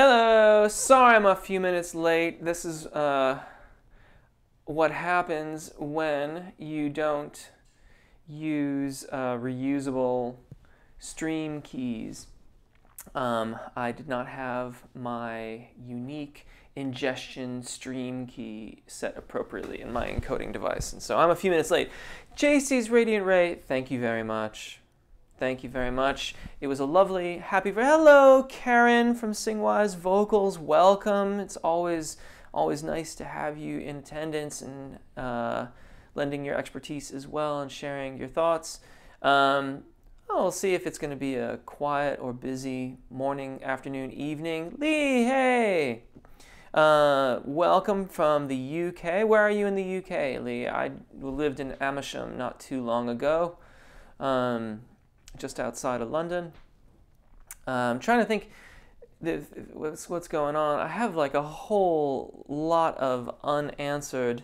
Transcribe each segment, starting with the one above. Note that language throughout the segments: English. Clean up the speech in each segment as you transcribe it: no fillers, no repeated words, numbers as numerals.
Hello, sorry I'm a few minutes late. This is what happens when you don't use reusable stream keys. I did not have my unique ingestion stream key set appropriately in my encoding device, and so I'm a few minutes late. JC's Radiant Ray, thank you very much. Thank you very much. It was a lovely, happy. Hello, Karen from Singwise Vocals. Welcome. It's always nice to have you in attendance and lending your expertise as well and sharing your thoughts. I'll see if it's going to be a quiet or busy morning, afternoon, evening. Lee, hey. Welcome from the UK. Where are you in the UK, Lee? I lived in Amersham not too long ago. Just outside of London. I'm trying to think what's going on. I have like a whole lot of unanswered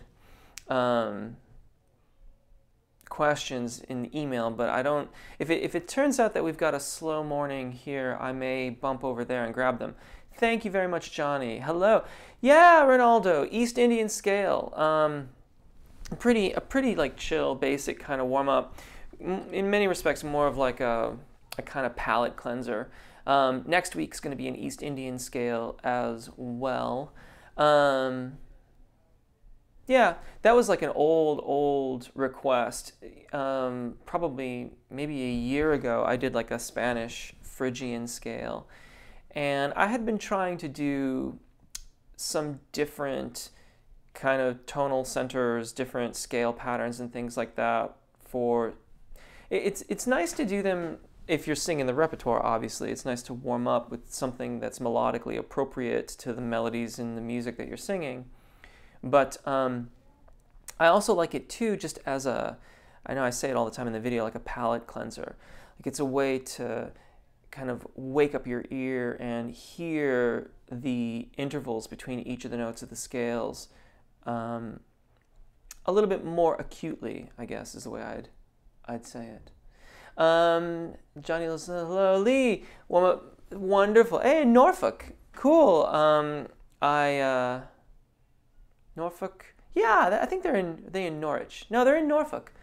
questions in email, but I don't. If it turns out that we've got a slow morning here, I may bump over there and grab them. Thank you very much, Johnny. Hello. Yeah, Ronaldo. East Indian scale. A pretty like chill, basic kind of warm up. In many respects, more of like a kind of palate cleanser. Next week's going to be an East Indian scale as well. Yeah, that was like an old request. Probably maybe a year ago, I did like a Spanish Phrygian scale. And I had been trying to do some different kind of tonal centers, different scale patterns and things like that for... It's nice to do them if you're singing the repertoire, obviously. It's nice to warm up with something that's melodically appropriate to the melodies and the music that you're singing. But I also like it too just as a, I know I say it all the time in the video, like a palate cleanser. Like it's a way to kind of wake up your ear and hear the intervals between each of the notes of the scales a little bit more acutely, I guess is the way I'd say it. Johnny, hello, Lee. Wonderful. Hey, Norfolk. Cool. Norfolk. Yeah, I think they're in Norwich. No, they're in Norfolk.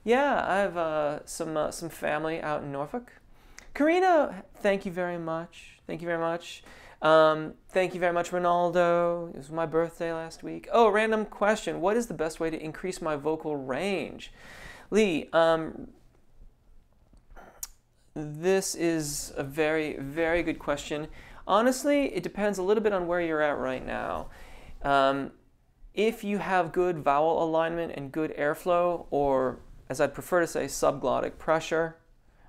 Yeah, I have some family out in Norfolk. Karina, thank you very much. Thank you very much. Thank you very much, Ronaldo. It was my birthday last week. Oh, random question. What is the best way to increase my vocal range? Lee, this is a very, very good question. Honestly, it depends a little bit on where you're at right now. If you have good vowel alignment and good airflow, or as I'd prefer to say, subglottic pressure,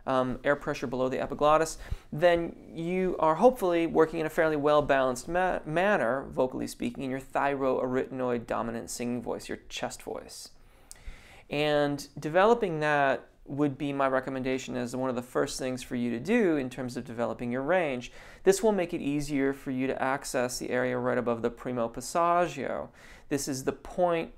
air pressure below the epiglottis, then you are hopefully working in a fairly well-balanced manner, vocally speaking, in your thyroarytenoid dominant singing voice, your chest voice. And developing that would be my recommendation as one of the first things for you to do in terms of developing your range. This will make it easier for you to access the area right above the primo passaggio. This is the point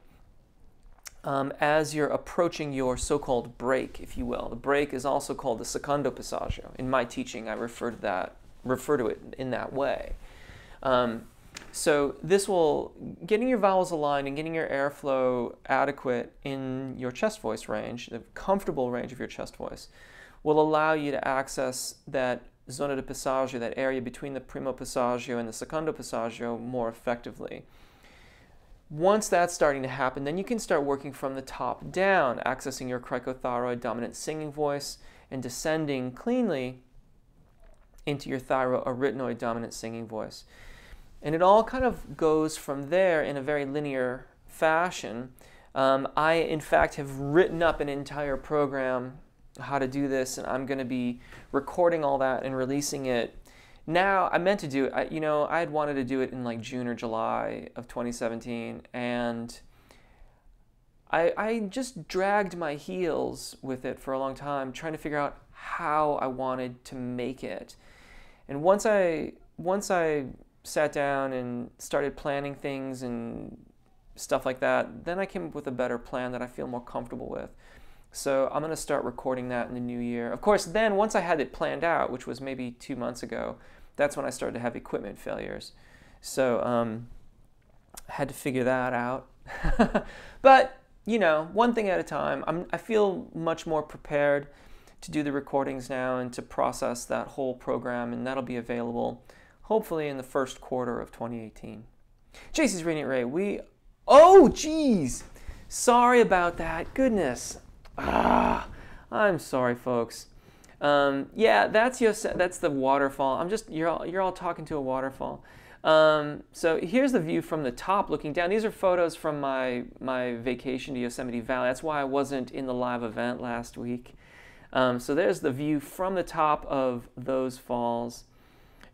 as you're approaching your so-called break, if you will. The break is also called the secondo passaggio. In my teaching, I refer to it in that way. So this will, getting your vowels aligned and getting your airflow adequate in your chest voice range, the comfortable range of your chest voice, will allow you to access that zona de passaggio, that area between the primo passaggio and the secondo passaggio more effectively. Once that's starting to happen, then you can start working from the top down, accessing your cricothyroid dominant singing voice and descending cleanly into your thyroarytenoid dominant singing voice. And it all kind of goes from there in a very linear fashion. I, in fact, have written up an entire program how to do this, and I'm going to be recording all that and releasing it. Now, I meant to do it, I had wanted to do it in like June or July of 2017, and I just dragged my heels with it for a long time, trying to figure out how I wanted to make it. And once I sat down and started planning things and stuff like that, then I came up with a better plan that I feel more comfortable with. So I'm going to start recording that in the new year. Of course, then once I had it planned out, which was maybe 2 months ago, that's when I started to have equipment failures. So I had to figure that out. But, you know, one thing at a time. I feel much more prepared to do the recordings now and to process that whole program, and that'll be available hopefully in the first quarter of 2018. JC's Radiant Ray, oh geez, sorry about that, goodness. I'm sorry, folks. Yeah, that's the waterfall. You're all talking to a waterfall. So here's the view from the top looking down. These are photos from my vacation to Yosemite Valley. That's why I wasn't in the live event last week. So there's the view from the top of those falls.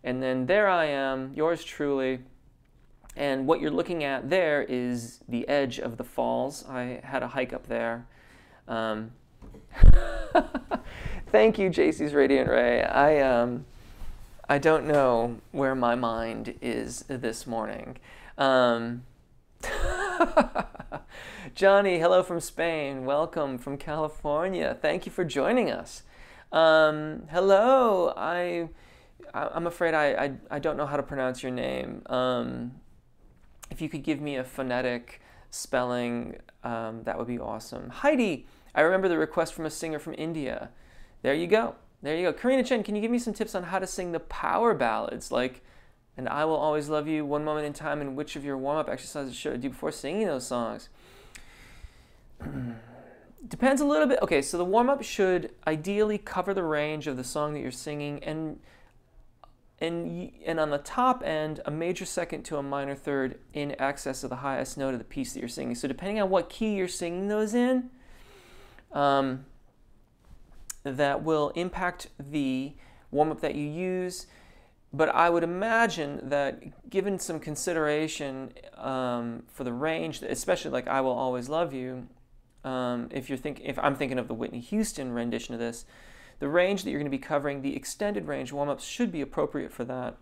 And then there I am, yours truly. And what you're looking at there is the edge of the falls. I had a hike up there. Thank you, JC's Radiant Ray. I don't know where my mind is this morning. Johnny, hello from Spain. Welcome from California. Thank you for joining us. Hello. I'm afraid I don't know how to pronounce your name. If you could give me a phonetic spelling, that would be awesome. Heidi, I remember the request from a singer from India. There you go. There you go. Karina Chen, can you give me some tips on how to sing the power ballads like "And I Will Always Love You," "One Moment in Time," and which of your warm-up exercises should I do before singing those songs? Depends a little bit. Okay, so the warm-up should ideally cover the range of the song that you're singing, and on the top end, a major second to a minor third in excess of the highest note of the piece that you're singing. So depending on what key you're singing those in, that will impact the warm-up that you use. But I would imagine that given some consideration for the range, especially like "I Will Always Love You," if I'm thinking of the Whitney Houston rendition of this, the range that you're going to be covering, the extended range warm-ups should be appropriate for that.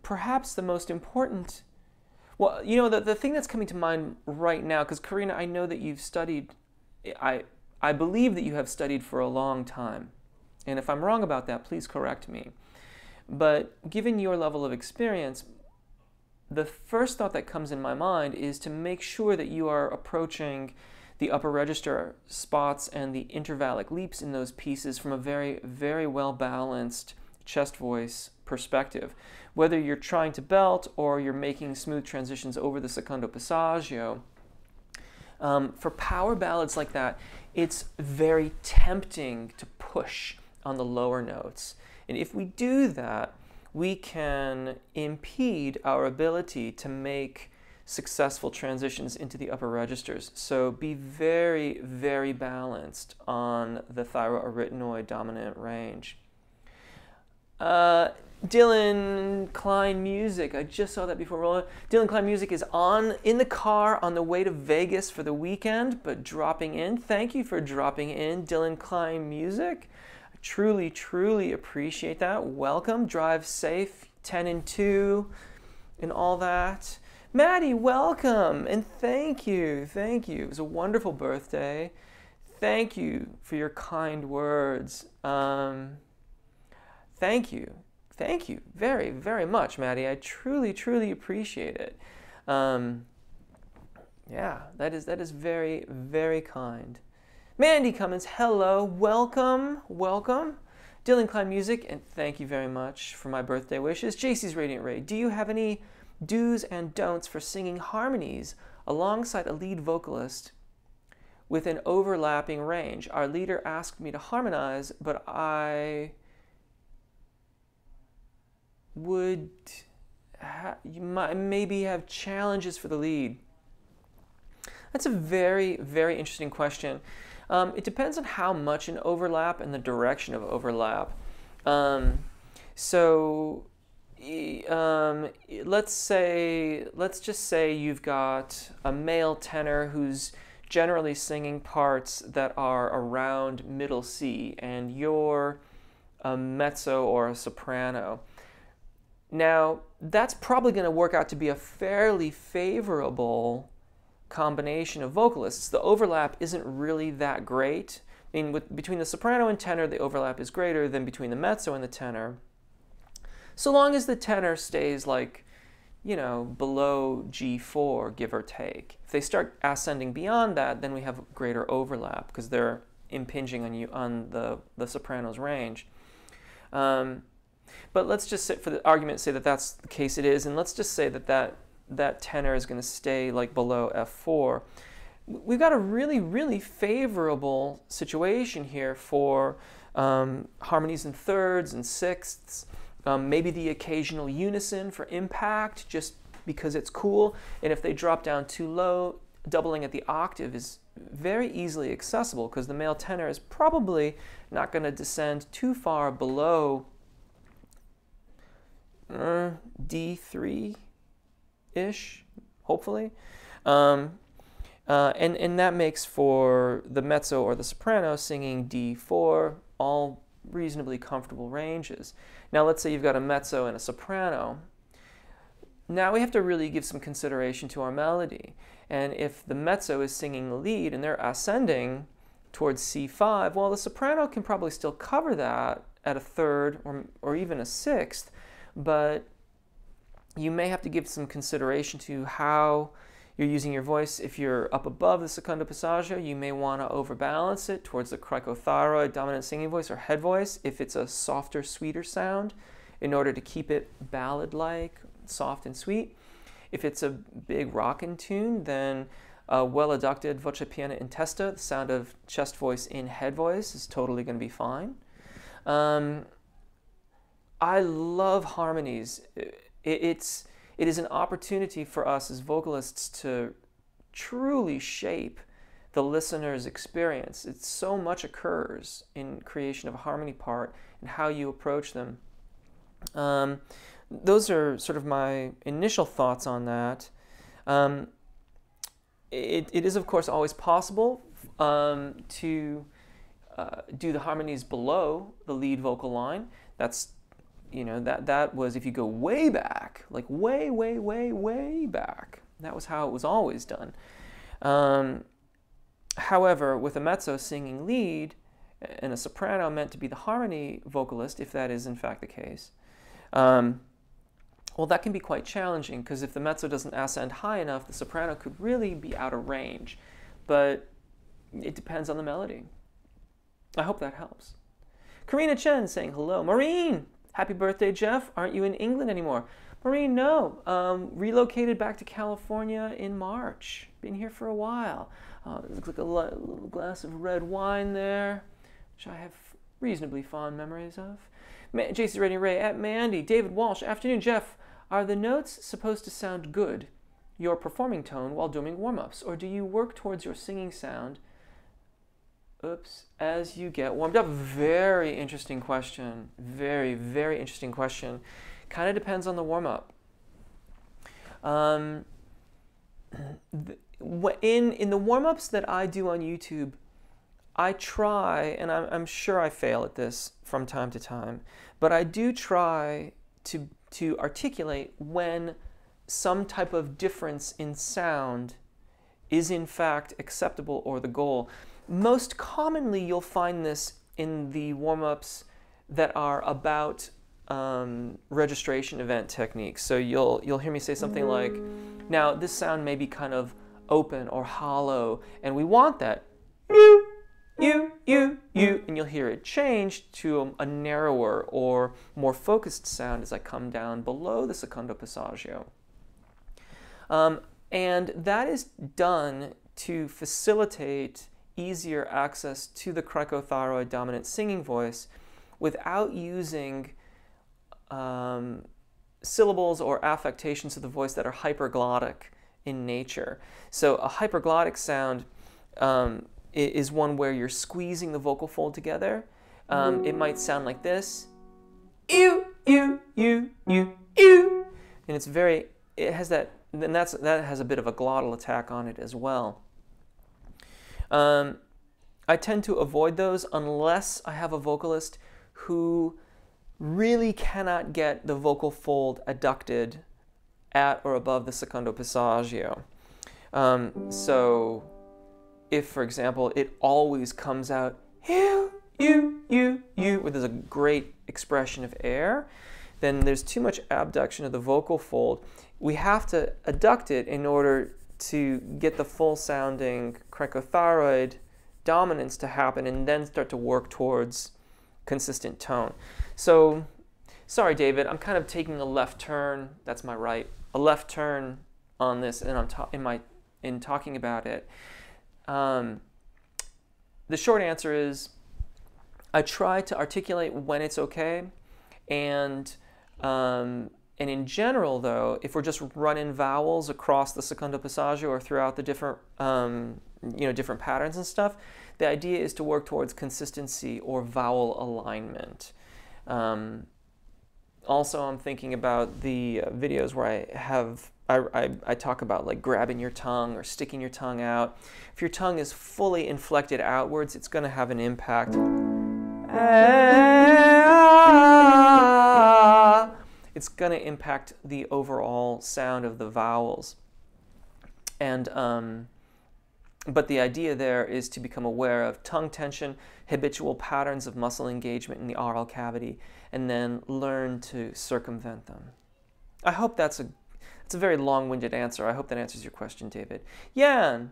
Perhaps the most important, well, you know, the thing that's coming to mind right now, because Karina, I know that you've studied, I believe that you have studied for a long time. And if I'm wrong about that, please correct me. But given your level of experience, the first thought that comes in my mind is to make sure that you are approaching the upper register spots and the intervallic leaps in those pieces from a very, very well-balanced chest voice perspective. Whether you're trying to belt or you're making smooth transitions over the secondo passaggio, for power ballads like that, it's very tempting to push on the lower notes. And if we do that, we can impede our ability to make successful transitions into the upper registers. So be very, very balanced on the thyroarytenoid dominant range. Dylan Klein Music, I just saw that before rolling. Dylan Klein Music is in the car on the way to Vegas for the weekend, but dropping in. Thank you for dropping in, Dylan Klein Music. I truly, truly appreciate that. Welcome, drive safe, 10 and 2, and all that. Maddie, welcome, and thank you, thank you. It was a wonderful birthday. Thank you for your kind words. Thank you. Thank you very, very much, Maddie. I truly, truly appreciate it. Yeah, that is very, very kind. Mandy Cummins, hello, welcome, welcome. Dylan Klein Music, and thank you very much for my birthday wishes. JC's Radiant Ray, do you have any do's and don'ts for singing harmonies alongside a lead vocalist with an overlapping range? Our leader asked me to harmonize, but I would maybe have challenges for the lead. That's a very, very interesting question. It depends on how much an overlap and the direction of overlap. Let's just say you've got a male tenor who's generally singing parts that are around middle C, and you're a mezzo or a soprano. Now, that's probably going to work out to be a fairly favorable combination of vocalists. The overlap isn't really that great. between the soprano and tenor, the overlap is greater than between the mezzo and the tenor, so long as the tenor stays like, you know, below G4, give or take. If they start ascending beyond that, then we have greater overlap because they're impinging on you on the soprano's range. But let's just say, for the argument, say that that's the case it is, and let's just say that tenor is going to stay like below F4. We've got a really, really favorable situation here for harmonies in thirds and sixths, maybe the occasional unison for impact, just because it's cool. And if they drop down too low, doubling at the octave is very easily accessible because the male tenor is probably not going to descend too far below D3-ish, hopefully. And that makes for the mezzo or the soprano singing D4 all reasonably comfortable ranges. Now let's say you've got a mezzo and a soprano. Now we have to really give some consideration to our melody. And if the mezzo is singing the lead and they're ascending towards C5, well, the soprano can probably still cover that at a third or even a sixth, but you may have to give some consideration to how you're using your voice. If you're up above the secondo passaggio, you may want to overbalance it towards the cricothyroid dominant singing voice or head voice if it's a softer, sweeter sound, in order to keep it ballad-like, soft and sweet. If it's a big rockin' tune, then a well-adducted voce piena in testa, the sound of chest voice in head voice, is totally going to be fine. I love harmonies. It is an opportunity for us as vocalists to truly shape the listener's experience. So much occurs in creation of a harmony part and how you approach them. Those are sort of my initial thoughts on that. It is, of course, always possible to do the harmonies below the lead vocal line. That's, you know, that was, if you go way back, like way, way, way, way back, that was how it was always done. However, with a mezzo singing lead and a soprano meant to be the harmony vocalist, if that is in fact the case, well, that can be quite challenging, because if the mezzo doesn't ascend high enough, the soprano could really be out of range. But it depends on the melody. I hope that helps. Karina Chen saying hello. Maureen, happy birthday, Jeff. Aren't you in England anymore? Maureen, no. Relocated back to California in March. Been here for a while. It looks like a little glass of red wine there, which I have reasonably fond memories of. JC Rating Ray at Mandy. David Walsh, afternoon, Jeff. Are the notes supposed to sound good, your performing tone, while doing warm-ups? Or do you work towards your singing sound, as you get warmed up? Very interesting question. Very, very interesting question. Kind of depends on the warm-up. In the warm-ups that I do on YouTube, I try, and I'm sure I fail at this from time to time, but I do try to articulate when some type of difference in sound is in fact acceptable or the goal. Most commonly, you'll find this in the warm-ups that are about registration event techniques. So you'll hear me say something like, now this sound may be kind of open or hollow, and we want that you, and you'll hear it change to a narrower or more focused sound as I come down below the secondo passaggio. And that is done to facilitate easier access to the cricothyroid dominant singing voice without using syllables or affectations of the voice that are hyperglottic in nature. So a hyperglottic sound is one where you're squeezing the vocal fold together. It might sound like this. Ew, ew, ew, ew, ew. And it's very, it has that, and that has a bit of a glottal attack on it as well. I tend to avoid those unless I have a vocalist who really cannot get the vocal fold adducted at or above the secondo passaggio. So if, for example, it always comes out where there's a great expression of air, then there's too much abduction of the vocal fold. We have to adduct it in order to get the full sounding cricothyroid dominance to happen and then start to work towards consistent tone. So, sorry David, I'm kind of taking a left turn, that's my right, a left turn on this and in talking about it. The short answer is I try to articulate when it's okay, and in general, though, if we're just running vowels across the secondo passaggio or throughout the different, different patterns and stuff, the idea is to work towards consistency or vowel alignment. Also, I'm thinking about the videos where I talk about like grabbing your tongue or sticking your tongue out. If your tongue is fully inflected outwards, it's going to have an impact. It's going to impact the overall sound of the vowels. And but the idea there is to become aware of tongue tension, habitual patterns of muscle engagement in the oral cavity, and then learn to circumvent them. I hope it's a very long-winded answer. I hope that answers your question, David. Yan,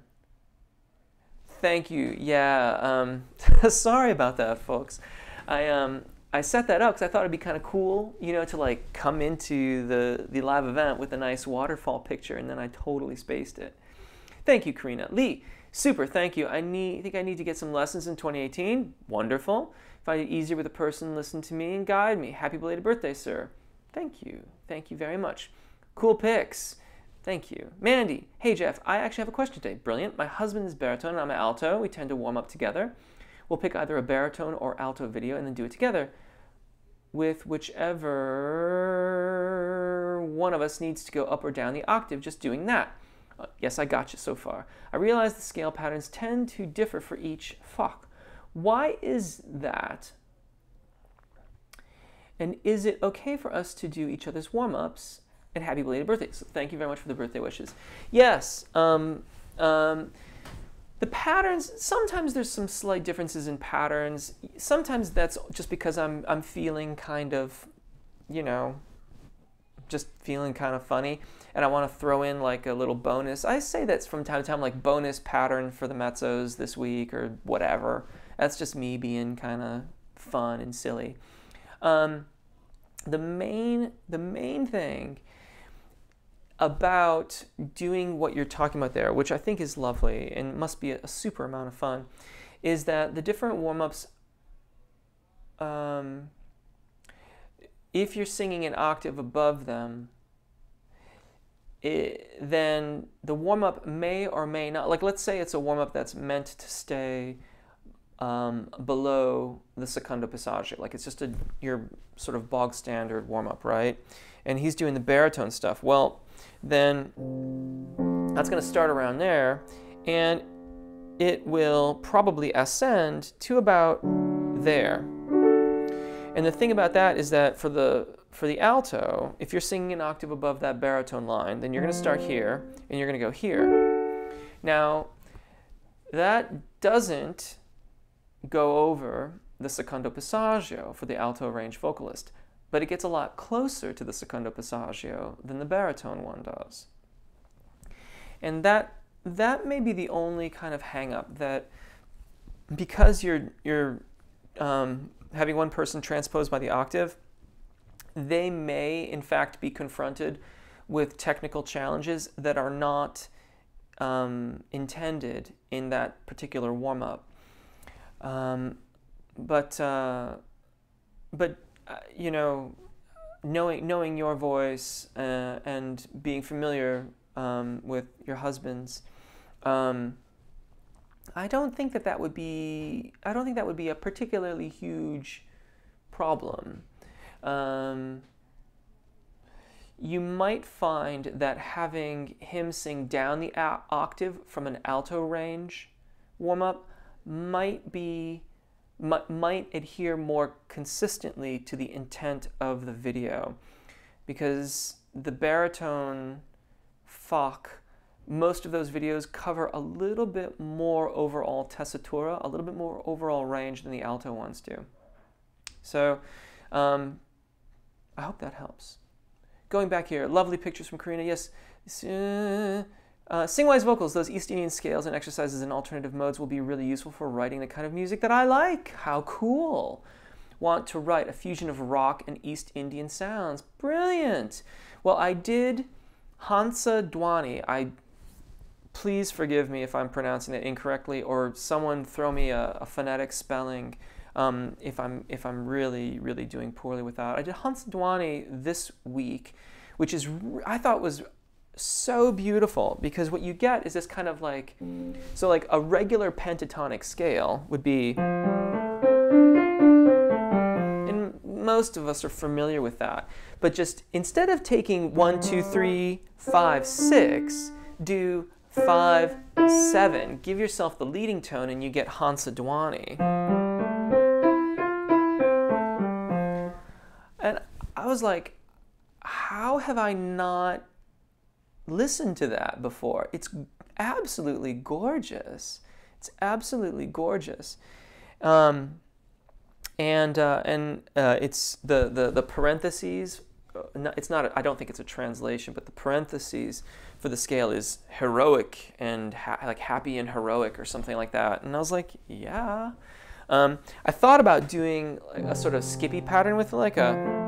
thank you. Yeah, sorry about that, folks. I set that up because I thought it'd be kind of cool, to like come into the live event with a nice waterfall picture, and then I totally spaced it. Thank you, Karina. Lee, super, thank you. I think I need to get some lessons in 2018. Wonderful. Find it easier with a person listen to me and guide me. Happy belated birthday, sir. Thank you. Thank you very much. Cool pics. Thank you. Mandy, hey Jeff, I actually have a question today. Brilliant. My husband is baritone and I'm an alto. We tend to warm up together. We'll pick either a baritone or alto video and then do it together with whichever one of us needs to go up or down the octave, just doing that. Yes, I got you so far. I realize the scale patterns tend to differ for each fuck. Why is that? And is it okay for us to do each other's warm-ups? And happy belated birthday. So thank you very much for the birthday wishes. Yes, the patterns, sometimes there's some slight differences in patterns. Sometimes that's just because I'm feeling kind of, just feeling kind of funny. And I want to throw in like a little bonus. I say that's from time to time, like bonus pattern for the mezzos this week or whatever. That's just me being kind of fun and silly. The main thing about doing what you're talking about there, which I think is lovely and must be a super amount of fun, is that the different warm-ups, if you're singing an octave above them, then the warm-up may or may not, like let's say it's a warm-up that's meant to stay below the secondo passaggio, like it's just your sort of bog standard warm-up, right? And he's doing the baritone stuff. Well, then that's going to start around there, and it will probably ascend to about there. And the thing about that is that for the alto, if you're singing an octave above that baritone line, then you're going to start here, and you're going to go here. Now, that doesn't go over the secondo passaggio for the alto range vocalist, but it gets a lot closer to the secondo passaggio than the baritone one does. And that may be the only kind of hang-up, that because you're having one person transposed by the octave, they may in fact be confronted with technical challenges that are not intended in that particular warm-up. But knowing your voice and being familiar with your husband's, I don't think that would be a particularly huge problem. You might find that having him sing down the octave from an alto range warm-up might adhere more consistently to the intent of the video, because the baritone fuck most of those videos cover a little bit more overall tessitura, a little bit more overall range than the alto ones do. So I hope that helps. Going back here, lovely pictures from Karina. Yes. Sing-wise vocals, those East Indian scales and exercises in alternative modes will be really useful for writing the kind of music that I like. How cool. Want to write a fusion of rock and East Indian sounds. Brilliant. Well, I did Hansa Dwani. Please forgive me if I'm pronouncing that incorrectly, or someone throw me a phonetic spelling if I'm really doing poorly with that. I did Hansa Dwani this week, which is I thought was so beautiful, because what you get is this kind of like, so like a regular pentatonic scale would be, and most of us are familiar with that, but just instead of taking 1, 2, 3, 5, 6, do 5, 7. Give yourself the leading tone and you get Hansa Dwani. And I was like, how have I not listened to that before? It's absolutely gorgeous. It's absolutely gorgeous. And it's the parentheses. It's not. I don't think it's a translation, but the parentheses for the scale is heroic and like happy and heroic or something like that. And I was like, yeah. I thought about doing like a sort of skippy pattern with like a.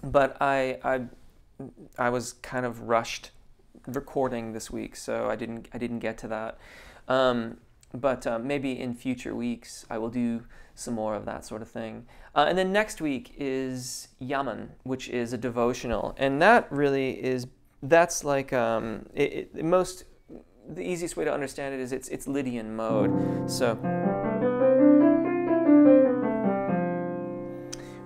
But I was kind of rushed recording this week, so I didn't get to that. But maybe in future weeks I will do some more of that sort of thing. And then next week is Yaman, which is a devotional, and that really that's like the easiest way to understand it is it's Lydian mode. So.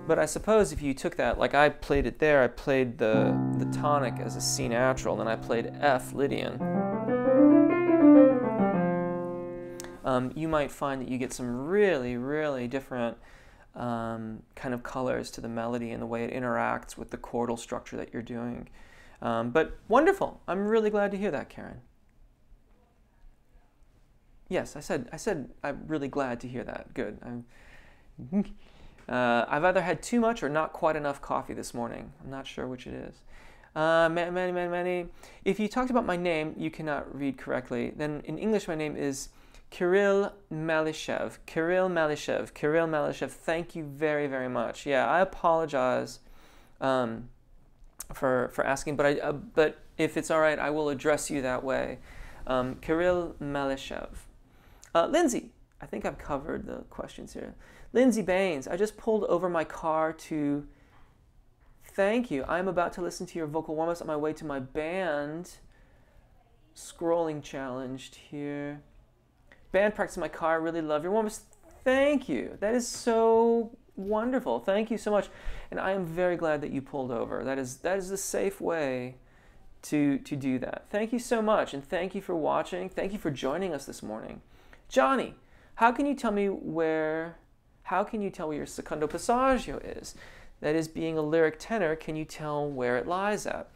But I suppose if you took that, like I played it there, I played the tonic as a C natural, and then I played F Lydian. You might find that you get some really different kind of colors to the melody and the way it interacts with the chordal structure that you're doing. But wonderful. I'm really glad to hear that, Karen. Yes, I said I'm really glad to hear that. Good. I've either had too much or not quite enough coffee this morning. I'm not sure which it is. Many. If you talked about my name, you cannot read correctly. Then in English, my name is Kirill Malishev. Kirill Malishev. Kirill Malishev. Thank you very much. Yeah, I apologize for asking, but if it's all right, I will address you that way. Kirill Malishev. Lindsay. I think I've covered the questions here. Lindsay Baines, I just pulled over my car to thank you. I'm about to listen to your vocal warm-ups on my way to my band. Scrolling challenged here. Band practice in my car. Really love your warm-ups. Thank you. That is so wonderful. Thank you so much. And I am very glad that you pulled over. That is the safe way to do that. Thank you so much. And thank you for watching. Thank you for joining us this morning. Johnny, how can you tell where your secondo passaggio is? That is, being a lyric tenor, can you tell where it lies at?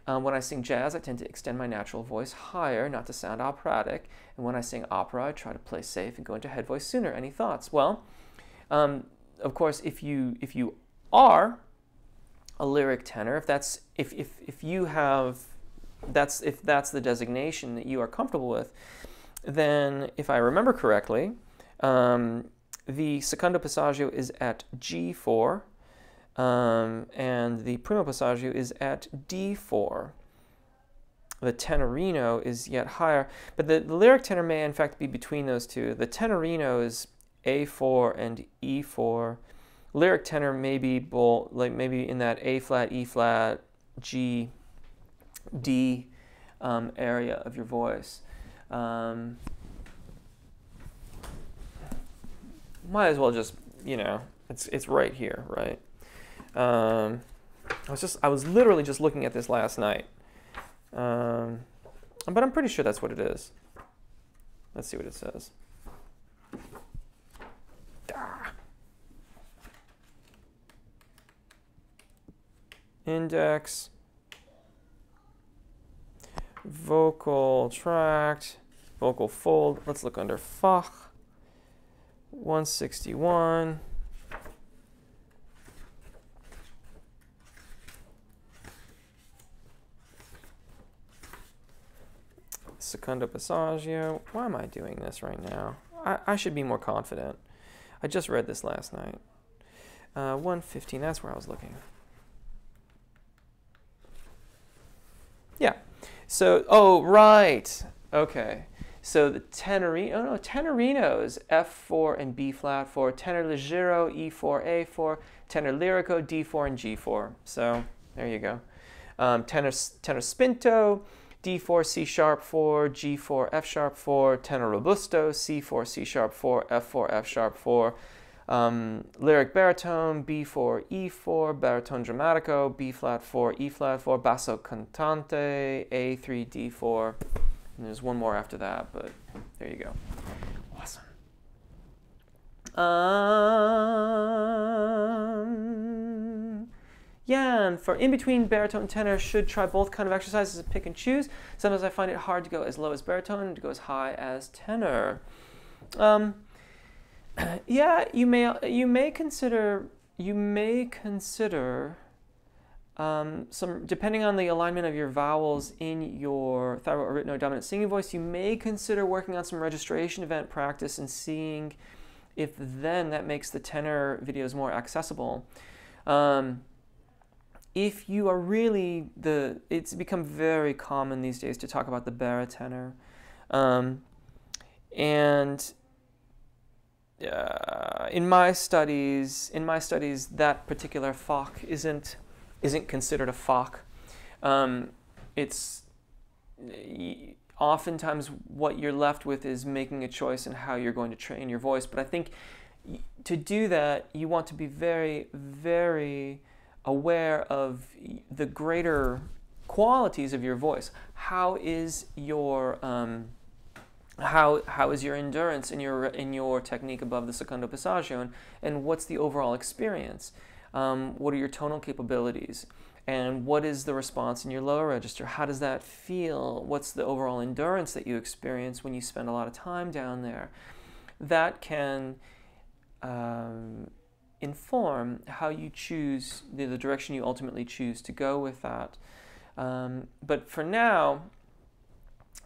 When I sing jazz, I tend to extend my natural voice higher, not to sound operatic. And when I sing opera, I try to play safe and go into head voice sooner. Any thoughts? Well, of course, if you are a lyric tenor, if that's the designation that you are comfortable with, then if I remember correctly, the secondo passaggio is at G4, and the primo passaggio is at D4. The tenorino is yet higher, but the lyric tenor may in fact be between those two. The tenorino is A4 and E4. Lyric tenor may be both, like maybe in that A flat, E flat, G, D area of your voice. Might as well just, it's right here, right? I was literally just looking at this last night, but I'm pretty sure that's what it is. Let's see what it says. Ah. index, vocal tract, vocal fold. Let's look under Fach. 161. Secondo passaggio. Why am I doing this right now? I should be more confident. I just read this last night. 115, that's where I was looking. Yeah. So, oh, right. Okay. So the tenorino is F4 and B flat 4, tenor leggero E4 A4, tenor lirico D4 and G4. So there you go. Tenor spinto D4 C sharp 4, G4 F sharp 4, tenor robusto C4 C sharp 4, F4 F sharp 4. Lyric baritone B4 E4, baritone drammatico B flat 4 E flat 4, basso cantante A3 D4. And there's one more after that, but there you go. Awesome. Yeah, and for in-between baritone and tenor, should try both kind of exercises and pick and choose. Sometimes I find it hard to go as low as baritone and to go as high as tenor. Yeah, you may consider some, depending on the alignment of your vowels in your thyroid dominant singing voice, you may consider working on some registration event practice and seeing if then that makes the tenor videos more accessible. If you are really it's become very common these days to talk about the barytenor, and in my studies, that particular Fach isn't considered a Fach. It's oftentimes what you're left with is making a choice in how you're going to train your voice. But I think to do that, you want to be very, very aware of the greater qualities of your voice. How is your how is your endurance in your technique above the secondo passaggio, and what's the overall experience? What are your tonal capabilities? And what is the response in your lower register? How does that feel? What's the overall endurance that you experience when you spend a lot of time down there? That can inform how you choose, the direction you ultimately choose to go with that. But for now,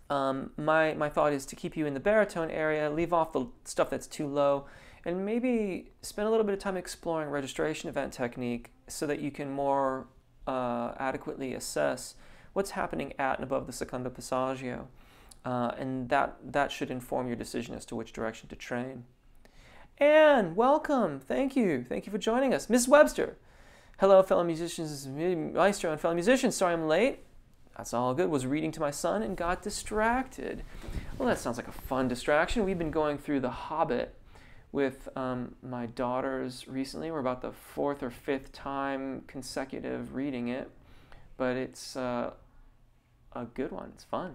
my thought is to keep you in the baritone area, leave off the stuff that's too low, and maybe spend a little bit of time exploring registration event technique so that you can more adequately assess what's happening at and above the secondo passaggio. And that should inform your decision as to which direction to train. Anne, welcome. Thank you. Thank you for joining us. Ms. Webster. Hello, fellow musicians, maestro and fellow musicians. Sorry I'm late. That's all good. Was reading to my son and got distracted. Well, that sounds like a fun distraction. We've been going through The Hobbit with my daughters recently. We're about the 4th or 5th time consecutive reading it, but it's a good one. It's fun.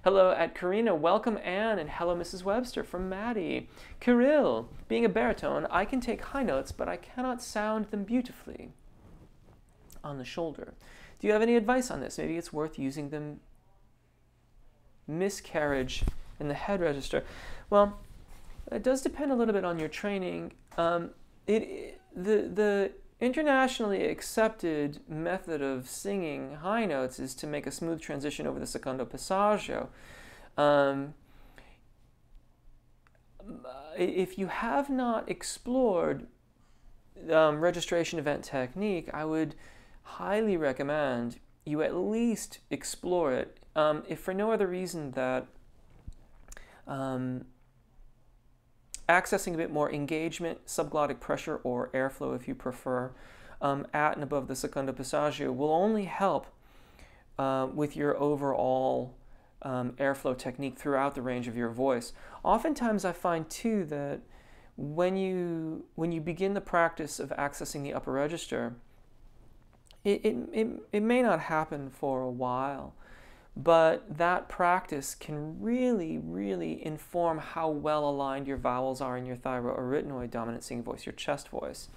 Hello at Karina, welcome Anne, and hello Mrs. Webster from Maddie. Kirill, being a baritone, I can take high notes, but I cannot sound them beautifully on the shoulder. Do you have any advice on this? Maybe it's worth using them. Miscarriage in the head register. Well, it does depend a little bit on your training. The internationally accepted method of singing high notes is to make a smooth transition over the secondo passaggio. If you have not explored registration event technique, I would highly recommend you at least explore it, if for no other reason that accessing a bit more engagement, subglottic pressure, or airflow if you prefer, at and above the secondo passaggio will only help with your overall airflow technique throughout the range of your voice. Oftentimes I find too that when you begin the practice of accessing the upper register, it may not happen for a while, but that practice can really, really inform how well aligned your vowels are in your thyroarytenoid dominant singing voice, your chest voice.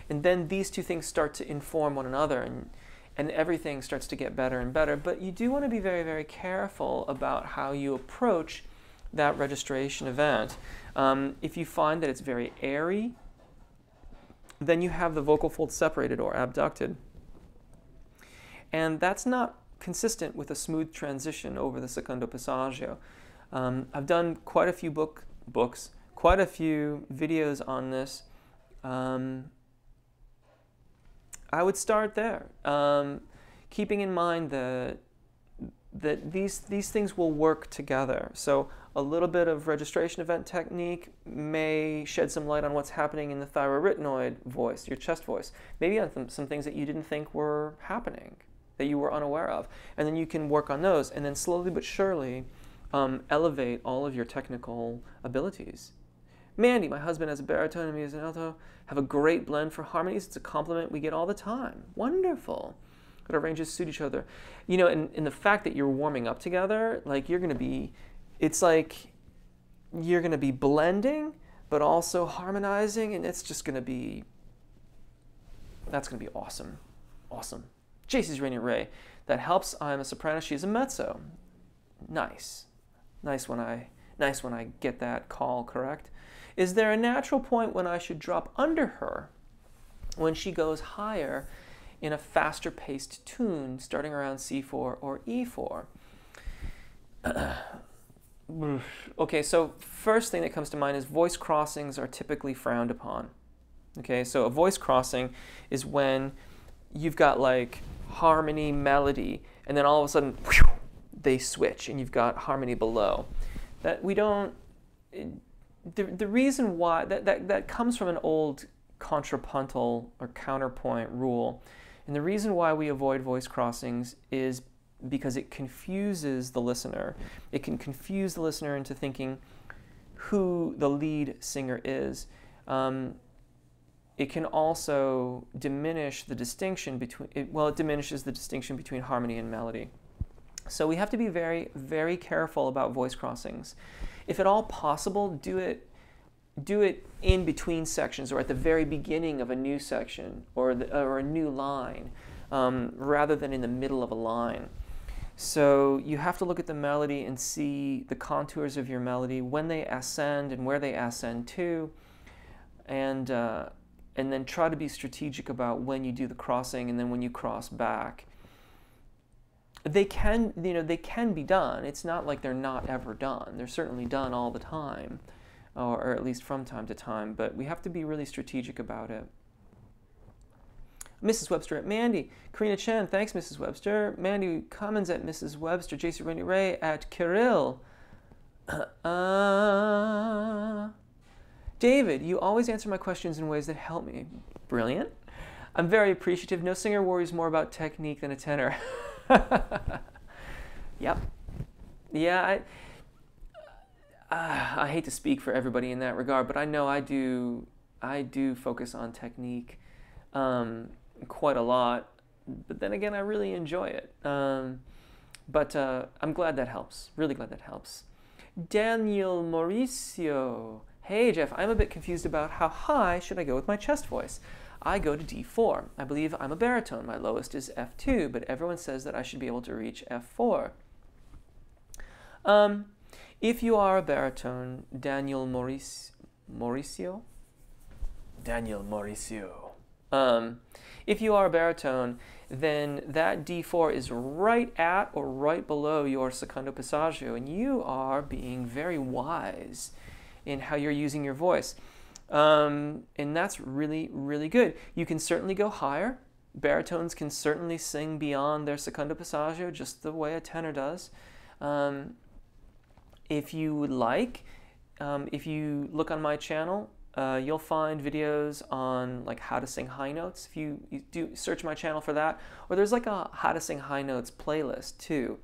And then these two things start to inform one another. And and everything starts to get better and better. But you do want to be very, very careful about how you approach that registration event. If you find that it's very airy, then you have the vocal fold separated or abducted. And that's not consistent with a smooth transition over the secondo passaggio. I've done quite a few books, quite a few videos on this. I would start there, keeping in mind that these things will work together. So a little bit of registration event technique may shed some light on what's happening in the thyroarytenoid voice, your chest voice, maybe on some things that you didn't think were happening, that you were unaware of. And then you can work on those, and then slowly but surely elevate all of your technical abilities. Mandy, my husband has a baritone and me as an alto, have a great blend for harmonies. It's a compliment we get all the time. Wonderful. But our ranges suit each other. You know, and the fact that you're warming up together, like you're going to be, it's like you're going to be blending, but also harmonizing, and it's just going to be, that's going to be awesome. Awesome. JC's Rainy Ray. That helps. I'm a soprano. She's a mezzo. Nice. Nice when I get that call correct. Is there a natural point when I should drop under her when she goes higher in a faster paced tune starting around C4 or E4? Okay, so first thing that comes to mind is voice crossings are typically frowned upon. Okay, so a voice crossing is when you've got like harmony, melody, and then all of a sudden whew, they switch and you've got harmony below. That we don't, the reason why, that comes from an old contrapuntal or counterpoint rule. And the reason why we avoid voice crossings is because it confuses the listener. It can confuse the listener into thinking who the lead singer is. It can also diminish the distinction between, it diminishes the distinction between harmony and melody. So we have to be very, very careful about voice crossings. If at all possible, do it in between sections or at the very beginning of a new section or a new line, rather than in the middle of a line. So you have to look at the melody and see the contours of your melody, when they ascend and where they ascend to, and then try to be strategic about when you do the crossing and then when you cross back. They can be done. It's not like they're not ever done. They're certainly done all the time, or at least from time to time, but we have to be really strategic about it. Mrs. Webster at Mandy. Karina Chen, thanks, Mrs. Webster. Mandy Commons at Mrs. Webster. JC Rainy Ray at Kirill. David, you always answer my questions in ways that help me. Brilliant. I'm very appreciative. No singer worries more about technique than a tenor. Yep. Yeah, I hate to speak for everybody in that regard, but I know I do focus on technique quite a lot, but then again, I really enjoy it. But I'm glad that helps. Really glad that helps. Daniel Mauricio. Hey, Jeff, I'm a bit confused about how high should I go with my chest voice. I go to D4. I believe I'm a baritone. My lowest is F2, but everyone says that I should be able to reach F4. If you are a baritone, Daniel Mauricio? Daniel Mauricio. If you are a baritone, then that D4 is right at or right below your secondo passaggio, and you are being very wise in how you're using your voice. And that's really, really good. You can certainly go higher. Baritones can certainly sing beyond their secondo passaggio, just the way a tenor does. If you would like, if you look on my channel, you'll find videos on like how to sing high notes. If you do search my channel for that, or there's like a how to sing high notes playlist too.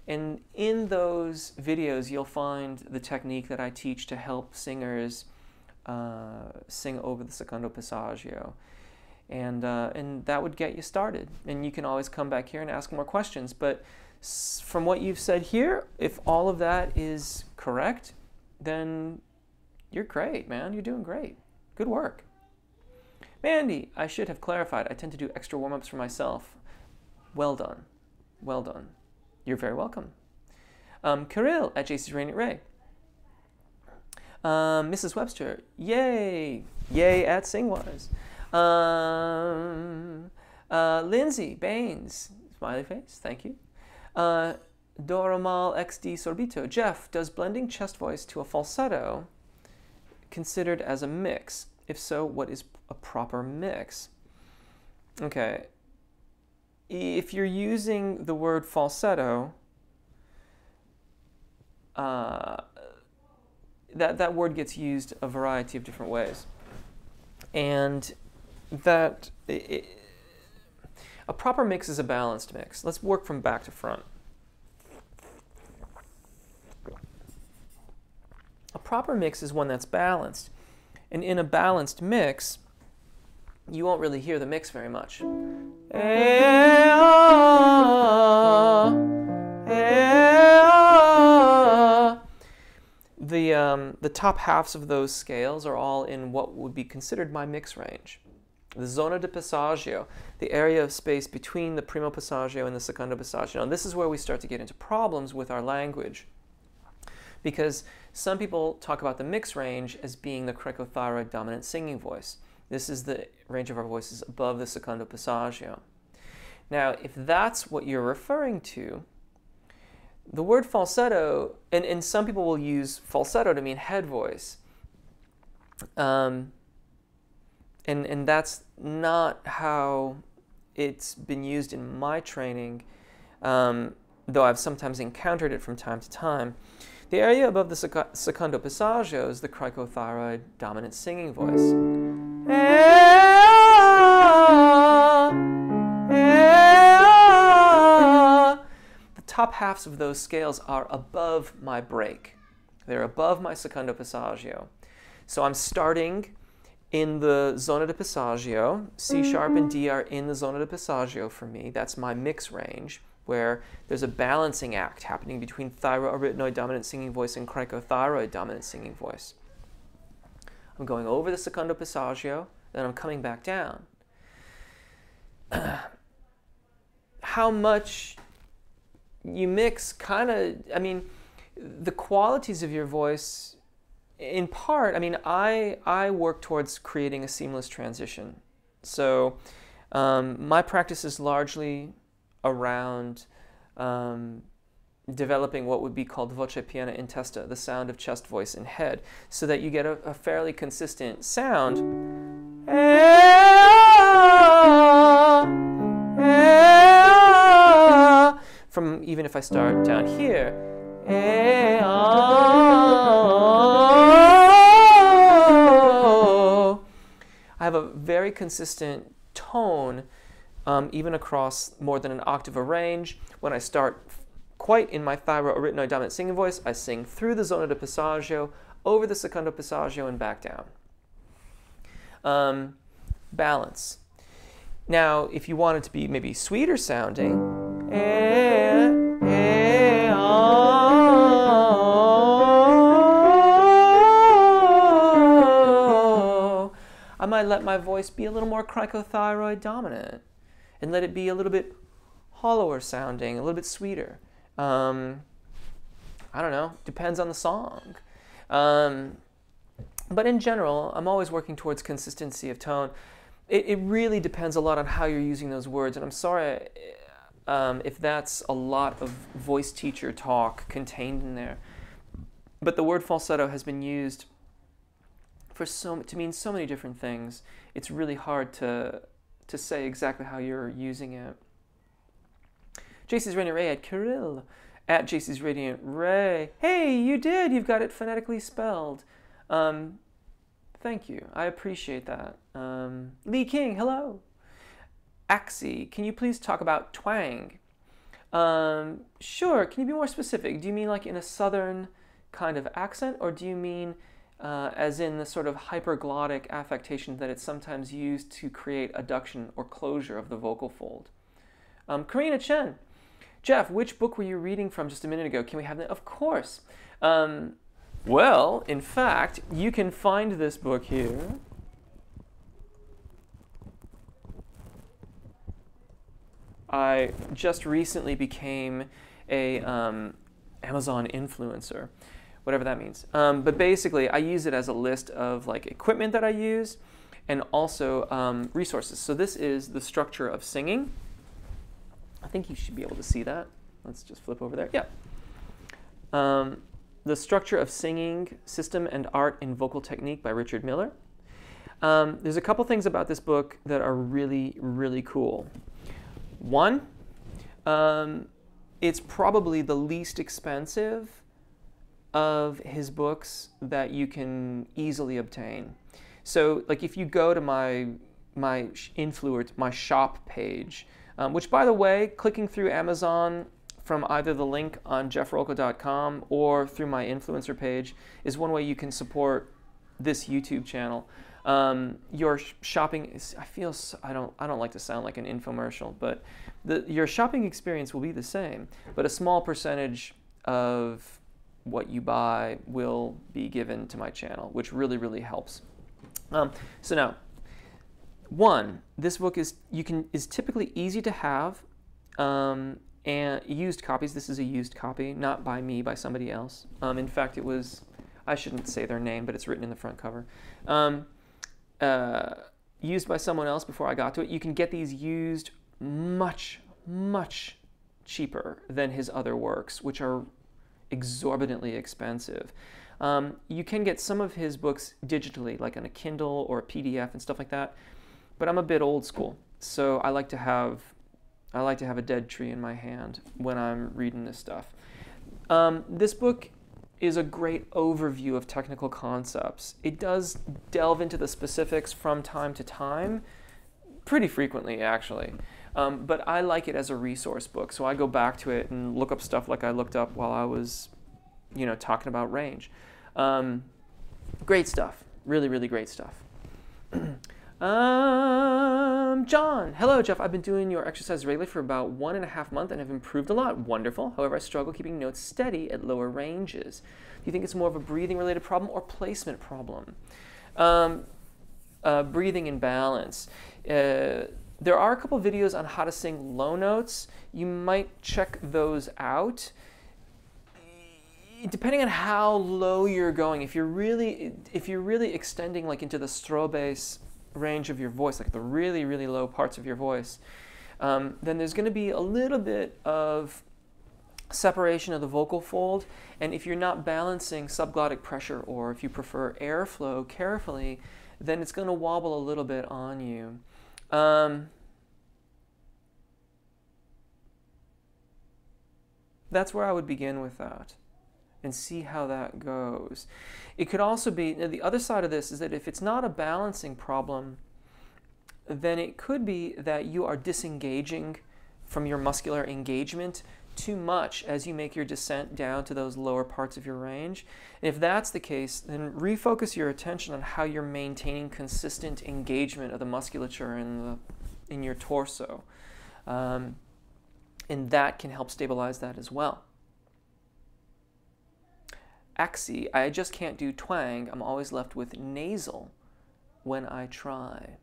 And in those videos, you'll find the technique that I teach to help singers sing over the secondo passaggio. And that would get you started. And you can always come back here and ask more questions. But from what you've said here, if all of that is correct, then you're great, man. You're doing great. Good work. Mandy, I should have clarified. I tend to do extra warm-ups for myself. Well done. Well done. You're very welcome. Kirill at JC's Radiant Ray. Mrs. Webster, yay. Yay at Singwise. Lindsay Baines, smiley face, thank you. Doramal XD Sorbito, Jeff, does blending chest voice to a falsetto considered as a mix? If so, what is a proper mix? Okay. If you're using the word falsetto, that word gets used a variety of different ways. And a proper mix is a balanced mix. Let's work from back to front. A proper mix is one that's balanced. And in a balanced mix, you won't really hear the mix very much. The top halves of those scales are all in what would be considered my mix range. The zona di passaggio, the area of space between the primo passaggio and the secondo passaggio. Now, this is where we start to get into problems with our language, because some people talk about the mix range as being the cricothyroid dominant singing voice. This is the range of our voices above the secondo passaggio. Now, if that's what you're referring to, the word falsetto, and some people will use falsetto to mean head voice, and that's not how it's been used in my training, though I've sometimes encountered it from time to time. The area above the secondo passaggio is the cricothyroid dominant singing voice. The top halves of those scales are above my break. They're above my secondo passaggio. So I'm starting in the zona di passaggio. C sharp and D are in the zona di passaggio for me. That's my mix range, where there's a balancing act happening between thyroarytenoid dominant singing voice and cricothyroid dominant singing voice. I'm going over the secondo passaggio, then I'm coming back down. How much you mix I mean, the qualities of your voice, in part, I mean, I work towards creating a seamless transition. So my practice is largely around developing what would be called voce piena in testa, the sound of chest voice and head, so that you get a fairly consistent sound. From even if I start down here. I have a very consistent tone, even across more than an octave of range. When I start quite in my thyroarytenoid dominant singing voice, I sing through the zona di passaggio, over the secondo passaggio, and back down. Balance. Now, if you want it to be maybe sweeter sounding, I might let my voice be a little more cricothyroid dominant and let it be a little bit hollower sounding, a little bit sweeter. I don't know, depends on the song. But in general, I'm always working towards consistency of tone. It really depends a lot on how you're using those words, and I'm sorry if that's a lot of voice teacher talk contained in there. But the word falsetto has been used to mean so many different things. It's really hard to say exactly how you're using it. JC's Radiant Ray at Kirill at JC's Radiant Ray. Hey, you did! You've got it phonetically spelled. Thank you. I appreciate that. Lee King, hello. Axie, can you please talk about twang? Sure. Can you be more specific? Do you mean like in a southern kind of accent, or do you mean as in the sort of hyperglottic affectation that it's sometimes used to create adduction or closure of the vocal fold? Karina Chen, Jeff, which book were you reading from just a minute ago? Can we have that? Of course. Well, in fact, you can find this book here. I just recently became a Amazon influencer, whatever that means. But basically, I use it as a list of like equipment that I use and also resources. So this is the structure of singing. I think you should be able to see that. Let's just flip over there. Yeah. The Structure of Singing, System and Art in Vocal Technique by Richard Miller. There's a couple things about this book that are really, really cool. One, it's probably the least expensive of his books that you can easily obtain. So like if you go to my influencer, my shop page, which by the way, clicking through Amazon from either the link on jeffrolka.com or through my influencer page is one way you can support this YouTube channel. Your shopping is, I don't like to sound like an infomercial, but your shopping experience will be the same, but a small percentage of what you buy will be given to my channel, which really, really helps. So now, one, this book is typically easy to have, and used copies. This is a used copy, not by me, by somebody else. In fact, it was, I shouldn't say their name, but it's written in the front cover. Used by someone else before I got to it. You can get these used much, much cheaper than his other works, which are exorbitantly expensive. You can get some of his books digitally, like on a Kindle or a PDF and stuff like that. But I'm a bit old school, so I like to have a dead tree in my hand when I'm reading this stuff. This book is a great overview of technical concepts. It does delve into the specifics from time to time, pretty frequently actually. But I like it as a resource book, so I go back to it and look up stuff like I looked up while I was, talking about range. Great stuff, really, really great stuff. John, hello Jeff, I've been doing your exercise regularly for about 1.5 months and have improved a lot. Wonderful. However, I struggle keeping notes steady at lower ranges. Do you think it's more of a breathing related problem or placement problem? Breathing and balance. There are a couple videos on how to sing low notes. You might check those out. Depending on how low you're going, if you're really extending like into the strobe bass range of your voice, like the really, really low parts of your voice, then there's going to be a little bit of separation of the vocal fold. And if you're not balancing subglottic pressure, or if you prefer airflow carefully, then it's going to wobble a little bit on you. That's where I would begin with that and see how that goes. It could also be, the other side of this is that if it's not a balancing problem, then it could be that you are disengaging from your muscular engagement too much as you make your descent down to those lower parts of your range. And if that's the case, then refocus your attention on how you're maintaining consistent engagement of the musculature in your torso. And that can help stabilize that as well. Axie, I just can't do twang. I'm always left with nasal when I try.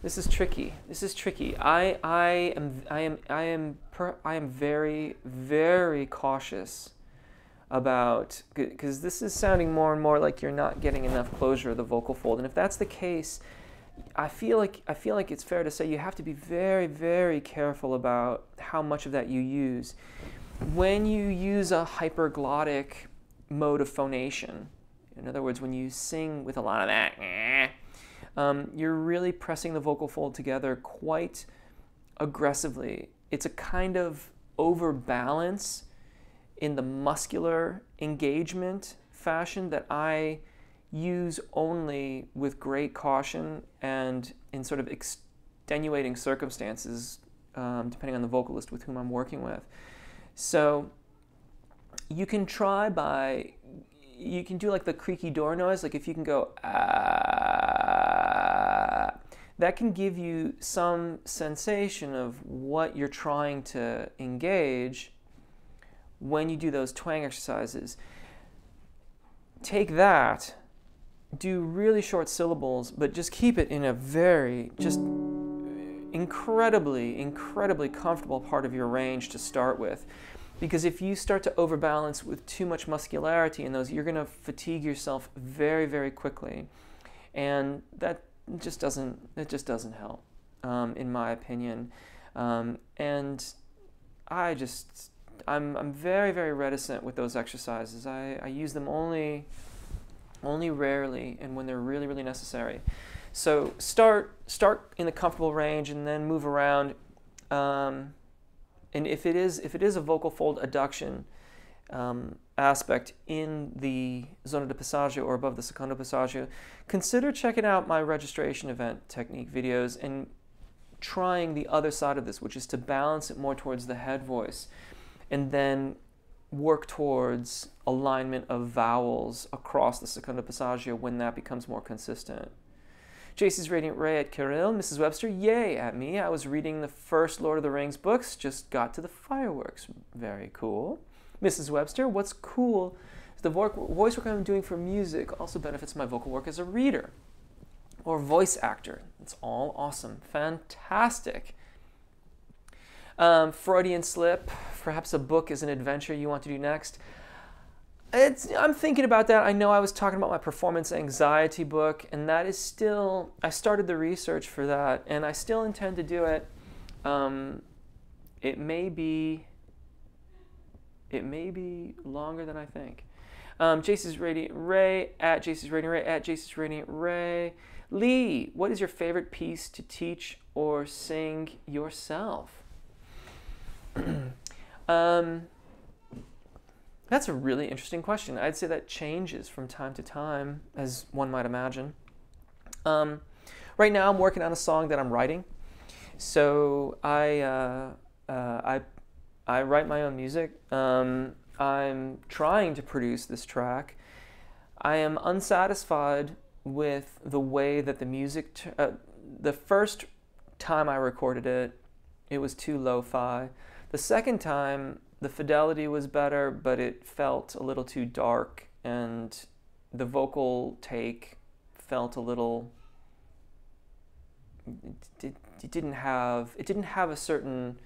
This is tricky. This is tricky. I am very, very cautious about, because this is sounding more and more like you're not getting enough closure of the vocal fold. And if that's the case, I feel like it's fair to say you have to be very, very careful about how much of that you use. When you use a hyperglottic mode of phonation, in other words, when you sing with a lot of that, you're really pressing the vocal fold together quite aggressively. It's a kind of overbalance in the muscular engagement fashion that I use only with great caution and in sort of extenuating circumstances, depending on the vocalist with whom I'm working with. So you can try you can do like the creaky door noise, like if you can go ah, that can give you some sensation of what you're trying to engage when you do those twang exercises. Take that, do really short syllables, but just keep it in a very, just incredibly, incredibly comfortable part of your range to start with. Because if you start to overbalance with too much muscularity in those, you're going to fatigue yourself very, very quickly. And that just doesn't help, in my opinion. And I'm very, very reticent with those exercises. I use them only rarely and when they're really, really necessary. So start in the comfortable range and then move around. And if it is a vocal fold adduction aspect in the zona de passaggio or above the secondo passaggio, consider checking out my registration event technique videos and trying the other side of this, which is to balance it more towards the head voice and then work towards alignment of vowels across the secondo passaggio when that becomes more consistent. JC's Radiant Ray at Kirill. Mrs. Webster, yay at me. I was reading the first Lord of the Rings books, just got to the fireworks. Very cool. Mrs. Webster, what's cool is the voice work I'm doing for music also benefits my vocal work as a reader or voice actor. It's all awesome. Fantastic. Freudian slip. Perhaps a book is an adventure you want to do next. I'm thinking about that. I know I was talking about my performance anxiety book, and that is still, I started the research for that, and I still intend to do it. It may be longer than I think. JC's Radiant Ray at JC's Radiant Ray at JC's Radiant Ray. Lee, what is your favorite piece to teach or sing yourself? That's a really interesting question. I'd say that changes from time to time, as one might imagine. Right now, I'm working on a song that I'm writing. So I write my own music. I'm trying to produce this track. I am unsatisfied with the way that the music, the first time I recorded it, it was too lo-fi. The second time, the fidelity was better, but it felt a little too dark, and the vocal take felt a little, it didn't have a certain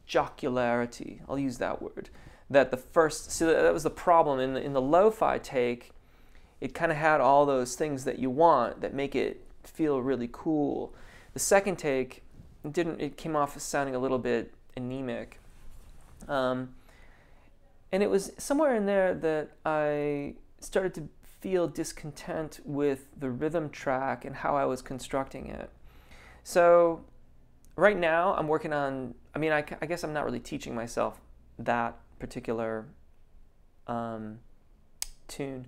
jocularity, I'll use that word, that the first, so that was the problem. In the lo-fi take, it kind of had all those things that you want that make it feel really cool. The second take, it came off as sounding a little bit anemic. And it was somewhere in there that I started to feel discontent with the rhythm track and how I was constructing it. So right now I'm working on, I guess I'm not really teaching myself that particular tune.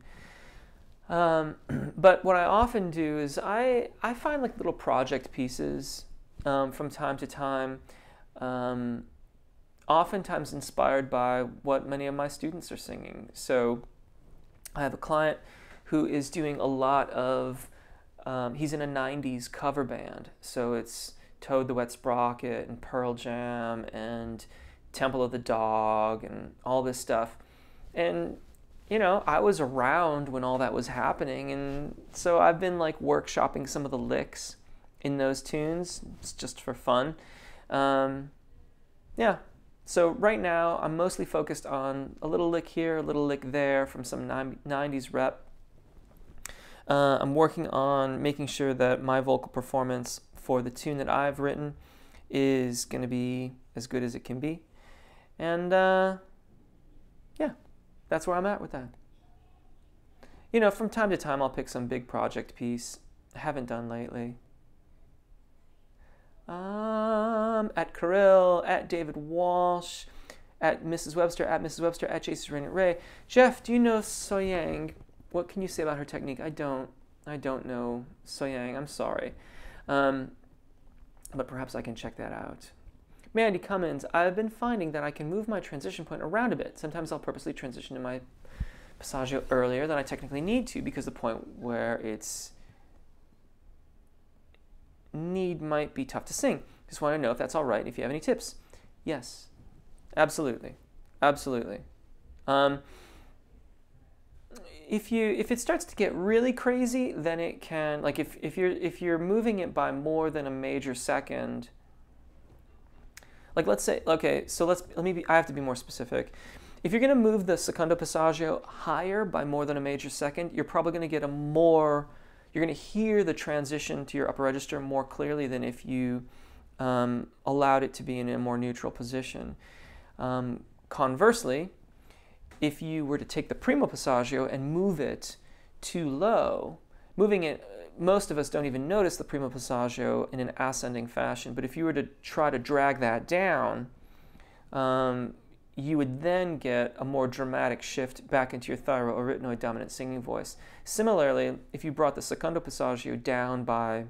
But what I often do is I find like little project pieces from time to time, oftentimes inspired by what many of my students are singing. So I have a client who is doing a lot of, he's in a 90s cover band. So it's Toad the Wet Sprocket and Pearl Jam and Temple of the Dog and all this stuff. And, you know, I was around when all that was happening. And so I've been like workshopping some of the licks in those tunes. It's just for fun. Yeah. So right now, I'm mostly focused on a little lick here, a little lick there from some 90s rep. I'm working on making sure that my vocal performance for the tune that I've written is going to be as good as it can be. And yeah, that's where I'm at with that. You know, from time to time, I'll pick some big project piece. I haven't done lately. At Kirill, at David Walsh, at Mrs. Webster, at JC's Radiant Ray. Jeff, do you know Soyang? What can you say about her technique? I don't know Soyang, I'm sorry. But perhaps I can check that out. Mandy Cummins, I've been finding that I can move my transition point around a bit. Sometimes I'll purposely transition to my passaggio earlier than I technically need to because the point where it's need might be tough to sing. Just want to know if that's all right, if you have any tips. Yes, absolutely. Absolutely. if it starts to get really crazy, then it can, like if you're moving it by more than a major second, like let's say, okay, so I have to be more specific. If you're going to move the secondo passaggio higher by more than a major second, you're probably going to get you're going to hear the transition to your upper register more clearly than if you allowed it to be in a more neutral position. Conversely, if you were to take the primo passaggio and move it too low, moving it, most of us don't even notice the primo passaggio in an ascending fashion, but if you were to try to drag that down, you would then get a more dramatic shift back into your thyroarytenoid dominant singing voice. Similarly, if you brought the secondo passaggio down by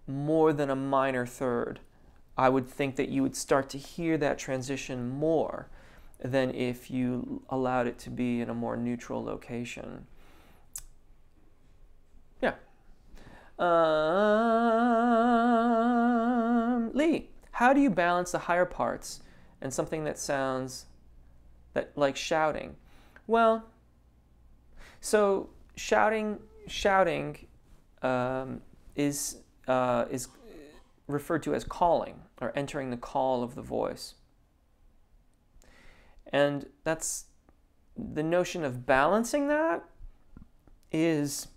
more than a minor third, I would think that you would start to hear that transition more than if you allowed it to be in a more neutral location. Yeah. Lee, how do you balance the higher parts and something that sounds like shouting? Well, so shouting is referred to as calling, or entering the call of the voice. And that's the notion of balancing that is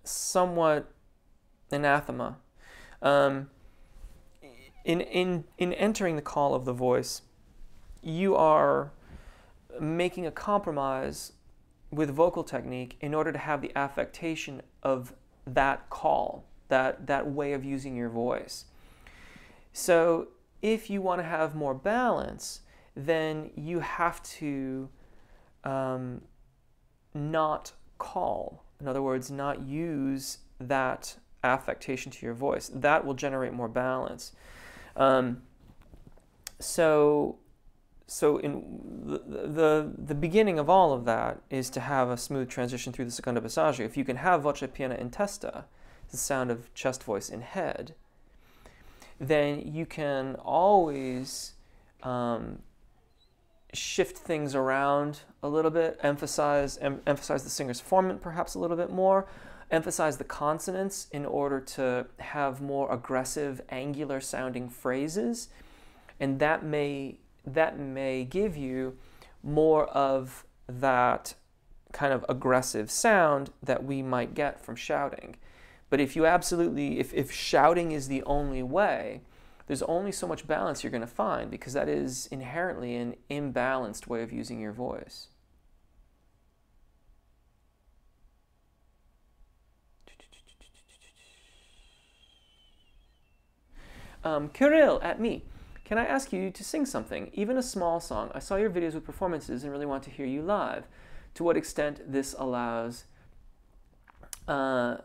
somewhat anathema. In entering the call of the voice, you are making a compromise with vocal technique in order to have the affectation of that call, that way of using your voice. So if you want to have more balance, then you have to not call. In other words, not use that affectation to your voice. That will generate more balance. So in the beginning of all of that is to have a smooth transition through the secondo passaggio. If you can have voce piena in testa, the sound of chest voice in head, then you can always shift things around a little bit, emphasize the singer's formant perhaps a little bit more, emphasize the consonants in order to have more aggressive, angular sounding phrases, and that may give you more of that kind of aggressive sound that we might get from shouting. But if you if shouting is the only way, there's only so much balance you're going to find, because that is inherently an imbalanced way of using your voice. Kirill at me. Can I ask you to sing something, even a small song? I saw your videos with performances and really want to hear you live. To what extent this allows the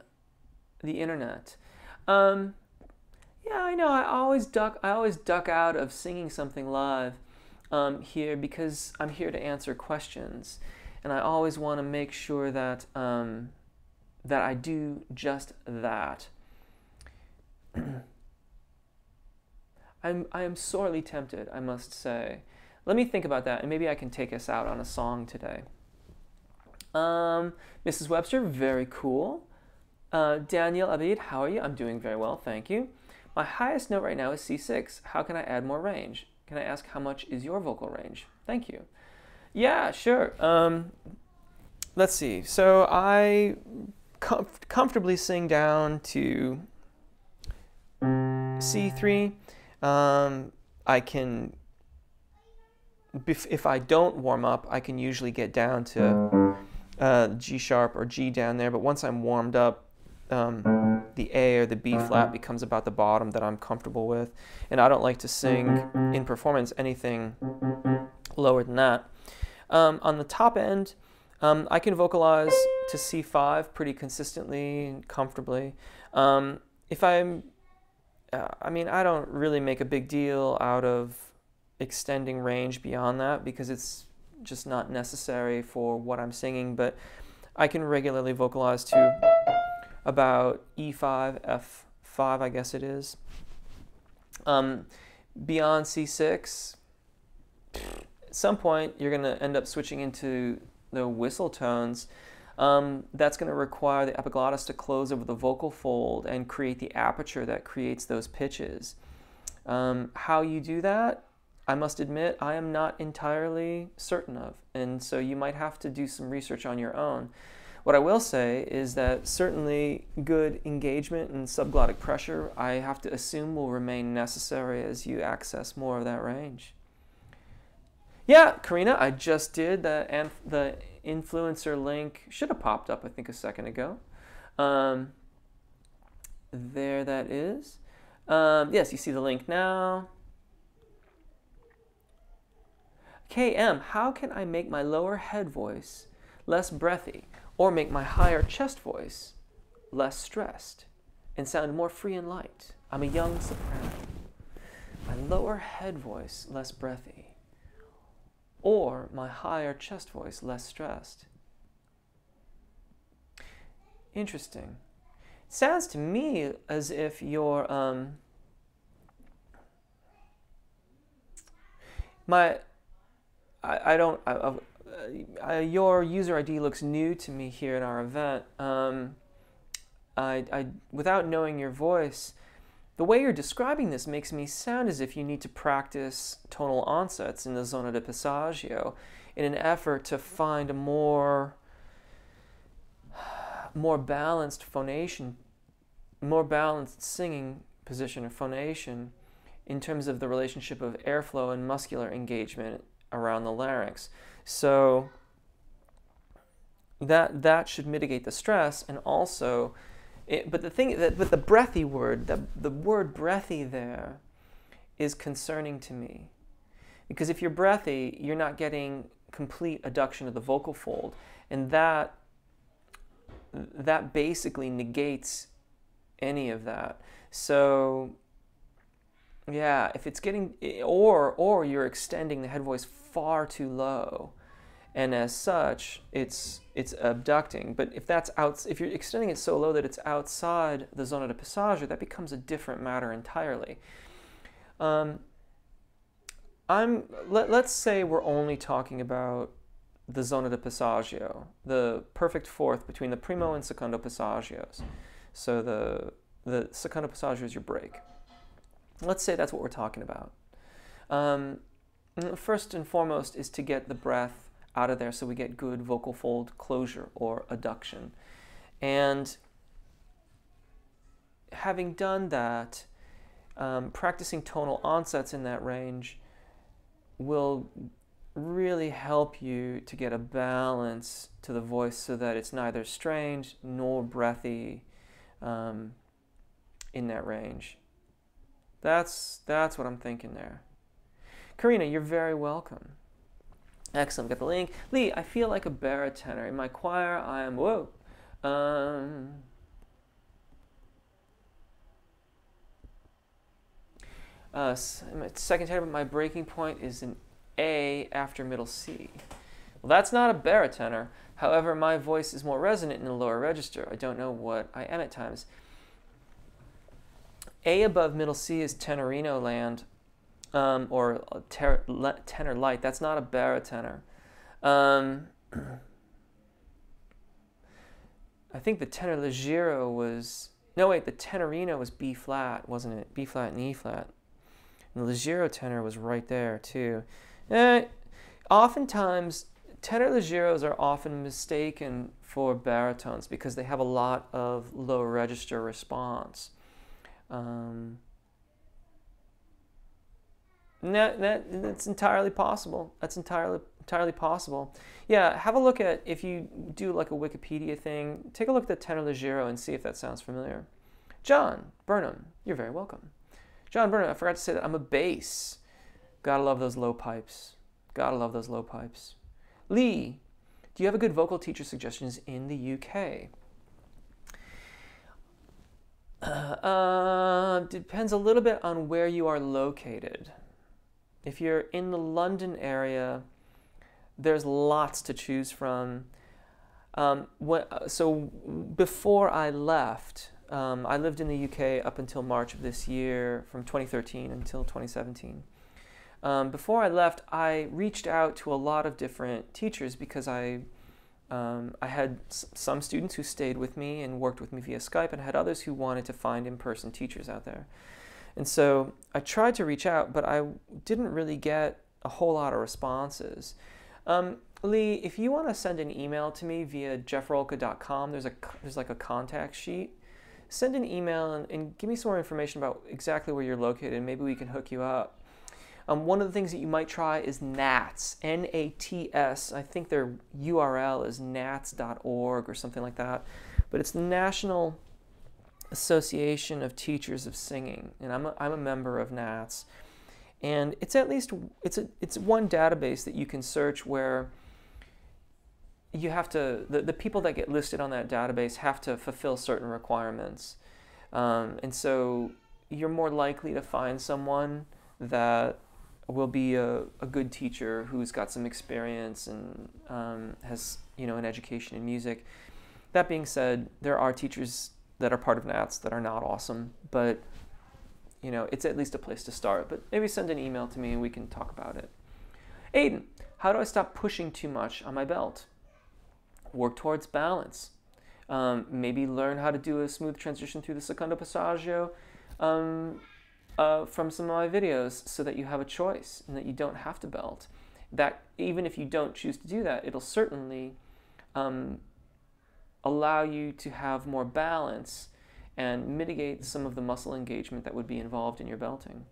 internet? Yeah, I know. I always duck out of singing something live here, because I'm here to answer questions, and I always want to make sure that that I do just that. I am sorely tempted, I must say. Let me think about that, and maybe I can take us out on a song today. Mrs. Webster, very cool. Daniel Abid, how are you? I'm doing very well, thank you. My highest note right now is C6. How can I add more range? Can I ask how much is your vocal range? Thank you. Yeah, sure. Let's see. So I comfortably sing down to C3. I can, if I don't warm up, I can usually get down to G sharp or G down there, but once I'm warmed up, the A or the B flat becomes about the bottom that I'm comfortable with, and I don't like to sing in performance anything lower than that. On the top end, I can vocalize to C5 pretty consistently and comfortably. If I'm I mean, I don't really make a big deal out of extending range beyond that, because it's just not necessary for what I'm singing, but I can regularly vocalize to about E5, F5, I guess it is. Beyond C6, at some point, you're going to end up switching into the whistle tones. That's going to require the epiglottis to close over the vocal fold and create the aperture that creates those pitches. How you do that, I must admit, I am not entirely certain of, and so you might have to do some research on your own. What I will say is that certainly good engagement and subglottic pressure, I have to assume, will remain necessary as you access more of that range. Yeah, Karina, I just did the influencer link. Should have popped up, I think, a second ago. There that is. Yes, you see the link now. KM, how can I make my lower head voice less breathy or make my higher chest voice less stressed and sound more free and light? I'm a young soprano. My lower head voice less breathy or my higher chest voice less stressed. Interesting. It sounds to me as if your your user ID looks new to me here in our event. Without knowing your voice, the way you're describing this makes me sound as if you need to practice tonal onsets in the zona di passaggio in an effort to find a more balanced phonation, more balanced singing position or phonation in terms of the relationship of airflow and muscular engagement around the larynx. So that should mitigate the stress, and also, but the breathy word, the word breathy there is concerning to me, because if you're breathy, you're not getting complete adduction of the vocal fold, and that basically negates any of that. So yeah, if it's getting, or you're extending the head voice far too low, and as such, it's abducting. But if you're extending it so low that it's outside the zona di passaggio, that becomes a different matter entirely. Let's say we're only talking about the zona di passaggio, the perfect fourth between the primo and secondo passaggios. So the secondo passaggio is your break. Let's say that's what we're talking about. First and foremost is to get the breath out of there so we get good vocal fold closure or adduction. And having done that, practicing tonal onsets in that range will really help you to get a balance to the voice so that it's neither strained nor breathy in that range. That's what I'm thinking there. Karina, you're very welcome. Excellent, got the link. Lee, I feel like a baritone. In my choir, I am, whoa. My second tenor, my breaking point is an A after middle C. Well, that's not a baritone. However, my voice is more resonant in the lower register. I don't know what I am at times. A above middle C is tenorino land, or tenor light. That's not a baritone. I think the tenor leggero was, no wait, the tenorino was B flat, wasn't it? B flat and E flat. And the leggero tenor was right there too. Oftentimes, tenor leggeros are often mistaken for baritones because they have a lot of low register response. That's entirely possible. That's entirely possible. Yeah, have a look at, if you do like a Wikipedia thing, take a look at the tenor leggero and see if that sounds familiar. John Burnham, you're very welcome. John Burnham, I forgot to say that I'm a bass. Gotta love those low pipes. Gotta love those low pipes. Lee, do you have a good vocal teacher suggestions in the UK? Depends a little bit on where you are located. If you're in the London area, there's lots to choose from. So before I left, I lived in the UK up until March of this year, from 2013 until 2017. Before I left, I reached out to a lot of different teachers because I had some students who stayed with me and worked with me via Skype, and I had others who wanted to find in-person teachers out there. And so I tried to reach out, but I didn't really get a whole lot of responses. Lee, if you want to send an email to me via jeffrolka.com, there's like a contact sheet. Send an email and give me some more information about exactly where you're located, and maybe we can hook you up. One of the things that you might try is NATS, N-A-T-S. I think their URL is nats.org or something like that. But it's the National Association of Teachers of Singing, and I'm a member of NATS. And it's at least, it's one database that you can search where you have to, the people that get listed on that database have to fulfill certain requirements. And so you're more likely to find someone that will be a good teacher who's got some experience and has, an education in music. That being said, there are teachers that are part of NATS that are not awesome, but it's at least a place to start. But maybe send an email to me and we can talk about it. Aiden, how do I stop pushing too much on my belt? Work towards balance. Maybe learn how to do a smooth transition through the secondo passaggio from some of my videos so that you have a choice and that you don't have to belt. That even if you don't choose to do that, it'll certainly allow you to have more balance and mitigate some of the muscle engagement that would be involved in your belting.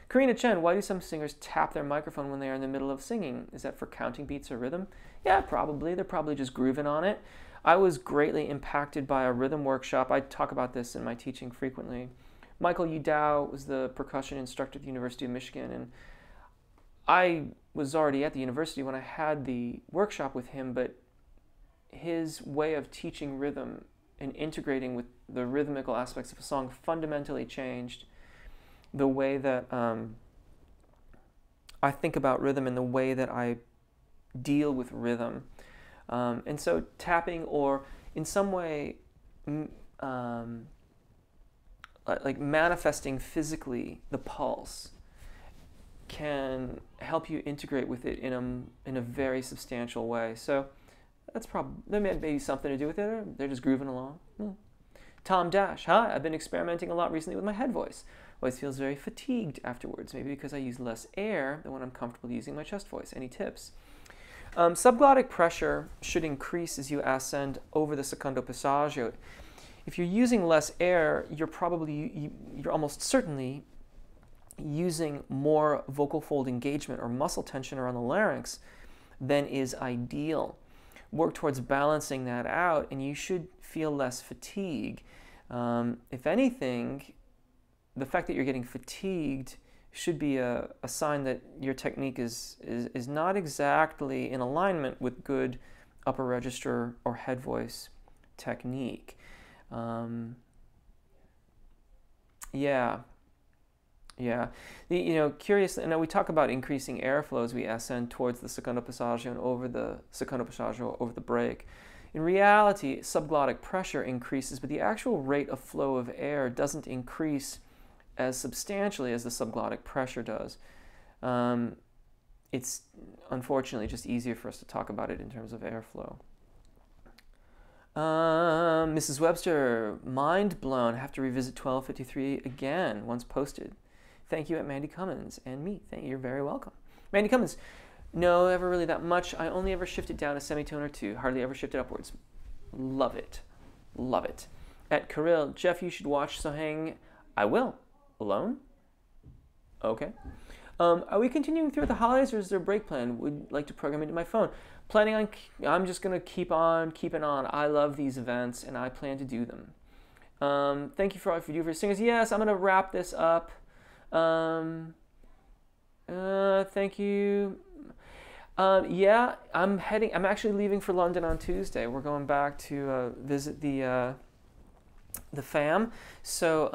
Karina Chen, why do some singers tap their microphone when they are in the middle of singing? Is that for counting beats or rhythm? Yeah, probably. They're probably just grooving on it. I was greatly impacted by a rhythm workshop. I talk about this in my teaching frequently. Michael Udao was the percussion instructor at the University of Michigan, and I was already at the university when I had the workshop with him, but his way of teaching rhythm and integrating with the rhythmical aspects of a song fundamentally changed the way that I think about rhythm and the way that I deal with rhythm. And so tapping, or in some way like manifesting physically the pulse, can help you integrate with it in a very substantial way. So that may be something to do with it, or they're just grooving along. Tom Dash, hi, I've been experimenting a lot recently with my head voice. Voice feels very fatigued afterwards, maybe because I use less air than when I'm comfortable using my chest voice. Any tips? Subglottic pressure should increase as you ascend over the secondo passaggio. If you're using less air, you're almost certainly using more vocal fold engagement or muscle tension around the larynx than is ideal. Work towards balancing that out, and you should feel less fatigue. If anything, the fact that you're getting fatigued should be a sign that your technique is not exactly in alignment with good upper register or head voice technique. Curiously, now we talk about increasing airflow as we ascend towards the secondo passaggio and over the secondo passaggio over the break. In reality, subglottic pressure increases, but the actual rate of flow of air doesn't increase as substantially as the subglottic pressure does. It's unfortunately just easier for us to talk about it in terms of airflow. Mrs. Webster, mind blown. Have to revisit 1253 again once posted. Thank you at Mandy Cummins and me. You're very welcome. Mandy Cummins, no, ever really that much. I only ever shifted down a semitone or two. Hardly ever shifted upwards. Love it. Love it. At Kirill, Jeff, you should watch Sohang. I will. Alone? Okay. Are we continuing through the holidays, or is there a break plan? Would like to program into my phone. I'm just going to keep on keeping on. I love these events, and I plan to do them. Thank you for all you do for singers. Yes, I'm going to wrap this up. Thank you. Yeah, I'm actually leaving for London on Tuesday. We're going back to visit the fam. So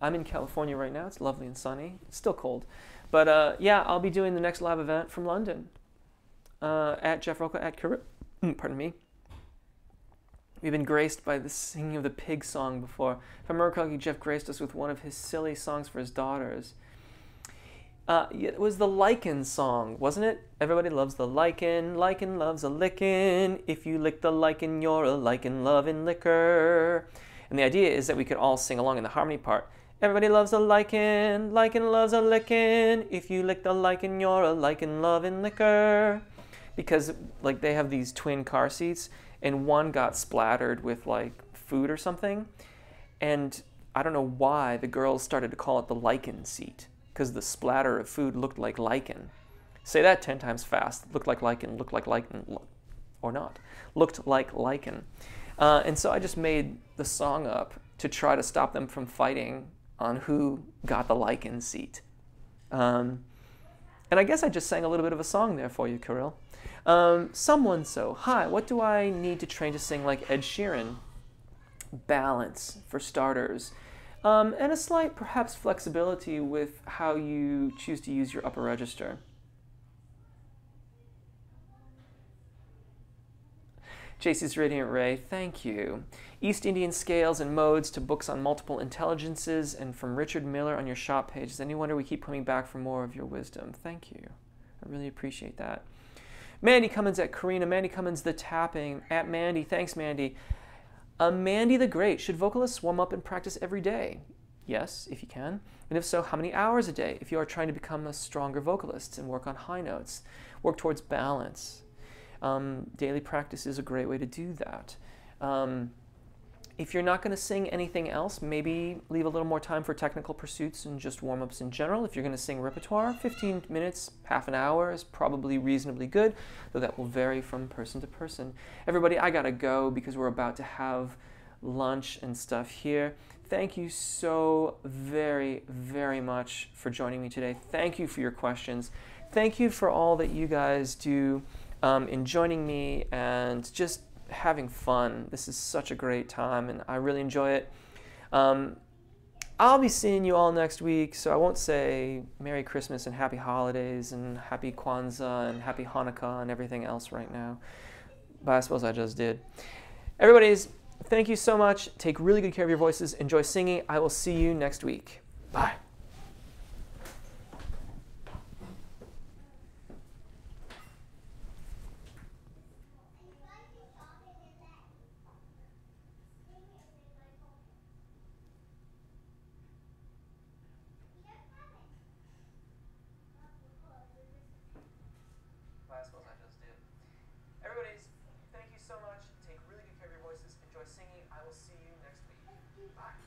I'm in California right now. It's lovely and sunny. It's still cold. But yeah, I'll be doing the next live event from London at Jeff Rolka at pardon me. We've been graced by the singing of the pig song before. If I remember correctly, Jeff graced us with one of his silly songs for his daughters. Yeah, it was the lichen song, wasn't it? Everybody loves the lichen. Lichen loves a lickin'. If you lick the lichen, you're a lichen loving liquor. And the idea is that we could all sing along in the harmony part. Everybody loves a lichen. Lichen loves a lickin'. If you lick the lichen, you're a lichen loving liquor. Because like they have these twin car seats, and one got splattered with like food or something, and I don't know why the girls started to call it the lichen seat because the splatter of food looked like lichen. Say that 10 times fast. Looked like lichen, looked like lichen, or not. Looked like lichen. And so I just made the song up to try to stop them from fighting on who got the lichen seat. And I guess I just sang a little bit of a song there for you, Kirill. Someone so, hi, what do I need to train to sing like Ed Sheeran? Balance, for starters. And a slight, perhaps, flexibility with how you choose to use your upper register. JC's Radiant Ray, thank you. East Indian scales and modes to books on multiple intelligences, and from Richard Miller on your shop page. Is any wonder we keep coming back for more of your wisdom? Thank you. I really appreciate that. Mandy Cummins at Karina. Mandy Cummins, the tapping. At Mandy, thanks, Mandy. Mandy the Great, should vocalists warm up and practice every day? Yes, if you can. And if so, how many hours a day if you are trying to become a stronger vocalist and work on high notes, work towards balance? Daily practice is a great way to do that. If you're not going to sing anything else, maybe leave a little more time for technical pursuits and just warm-ups in general. If you're going to sing repertoire, 15 minutes, half an hour is probably reasonably good, though that will vary from person to person. Everybody, I got to go because we're about to have lunch and stuff here. Thank you so very, very much for joining me today. Thank you for your questions. Thank you for all that you guys do in joining me and just having fun. This is such a great time and I really enjoy it. I'll be seeing you all next week, so I won't say Merry Christmas and Happy Holidays and Happy Kwanzaa and Happy Hanukkah and everything else right now, but I suppose I just did. Everybody's, thank you so much. Take really good care of your voices. Enjoy singing. I will see you next week. Bye. I suppose I just did. Everybody's, thank you so much. Take really good care of your voices. Enjoy singing. I will see you next week. Bye.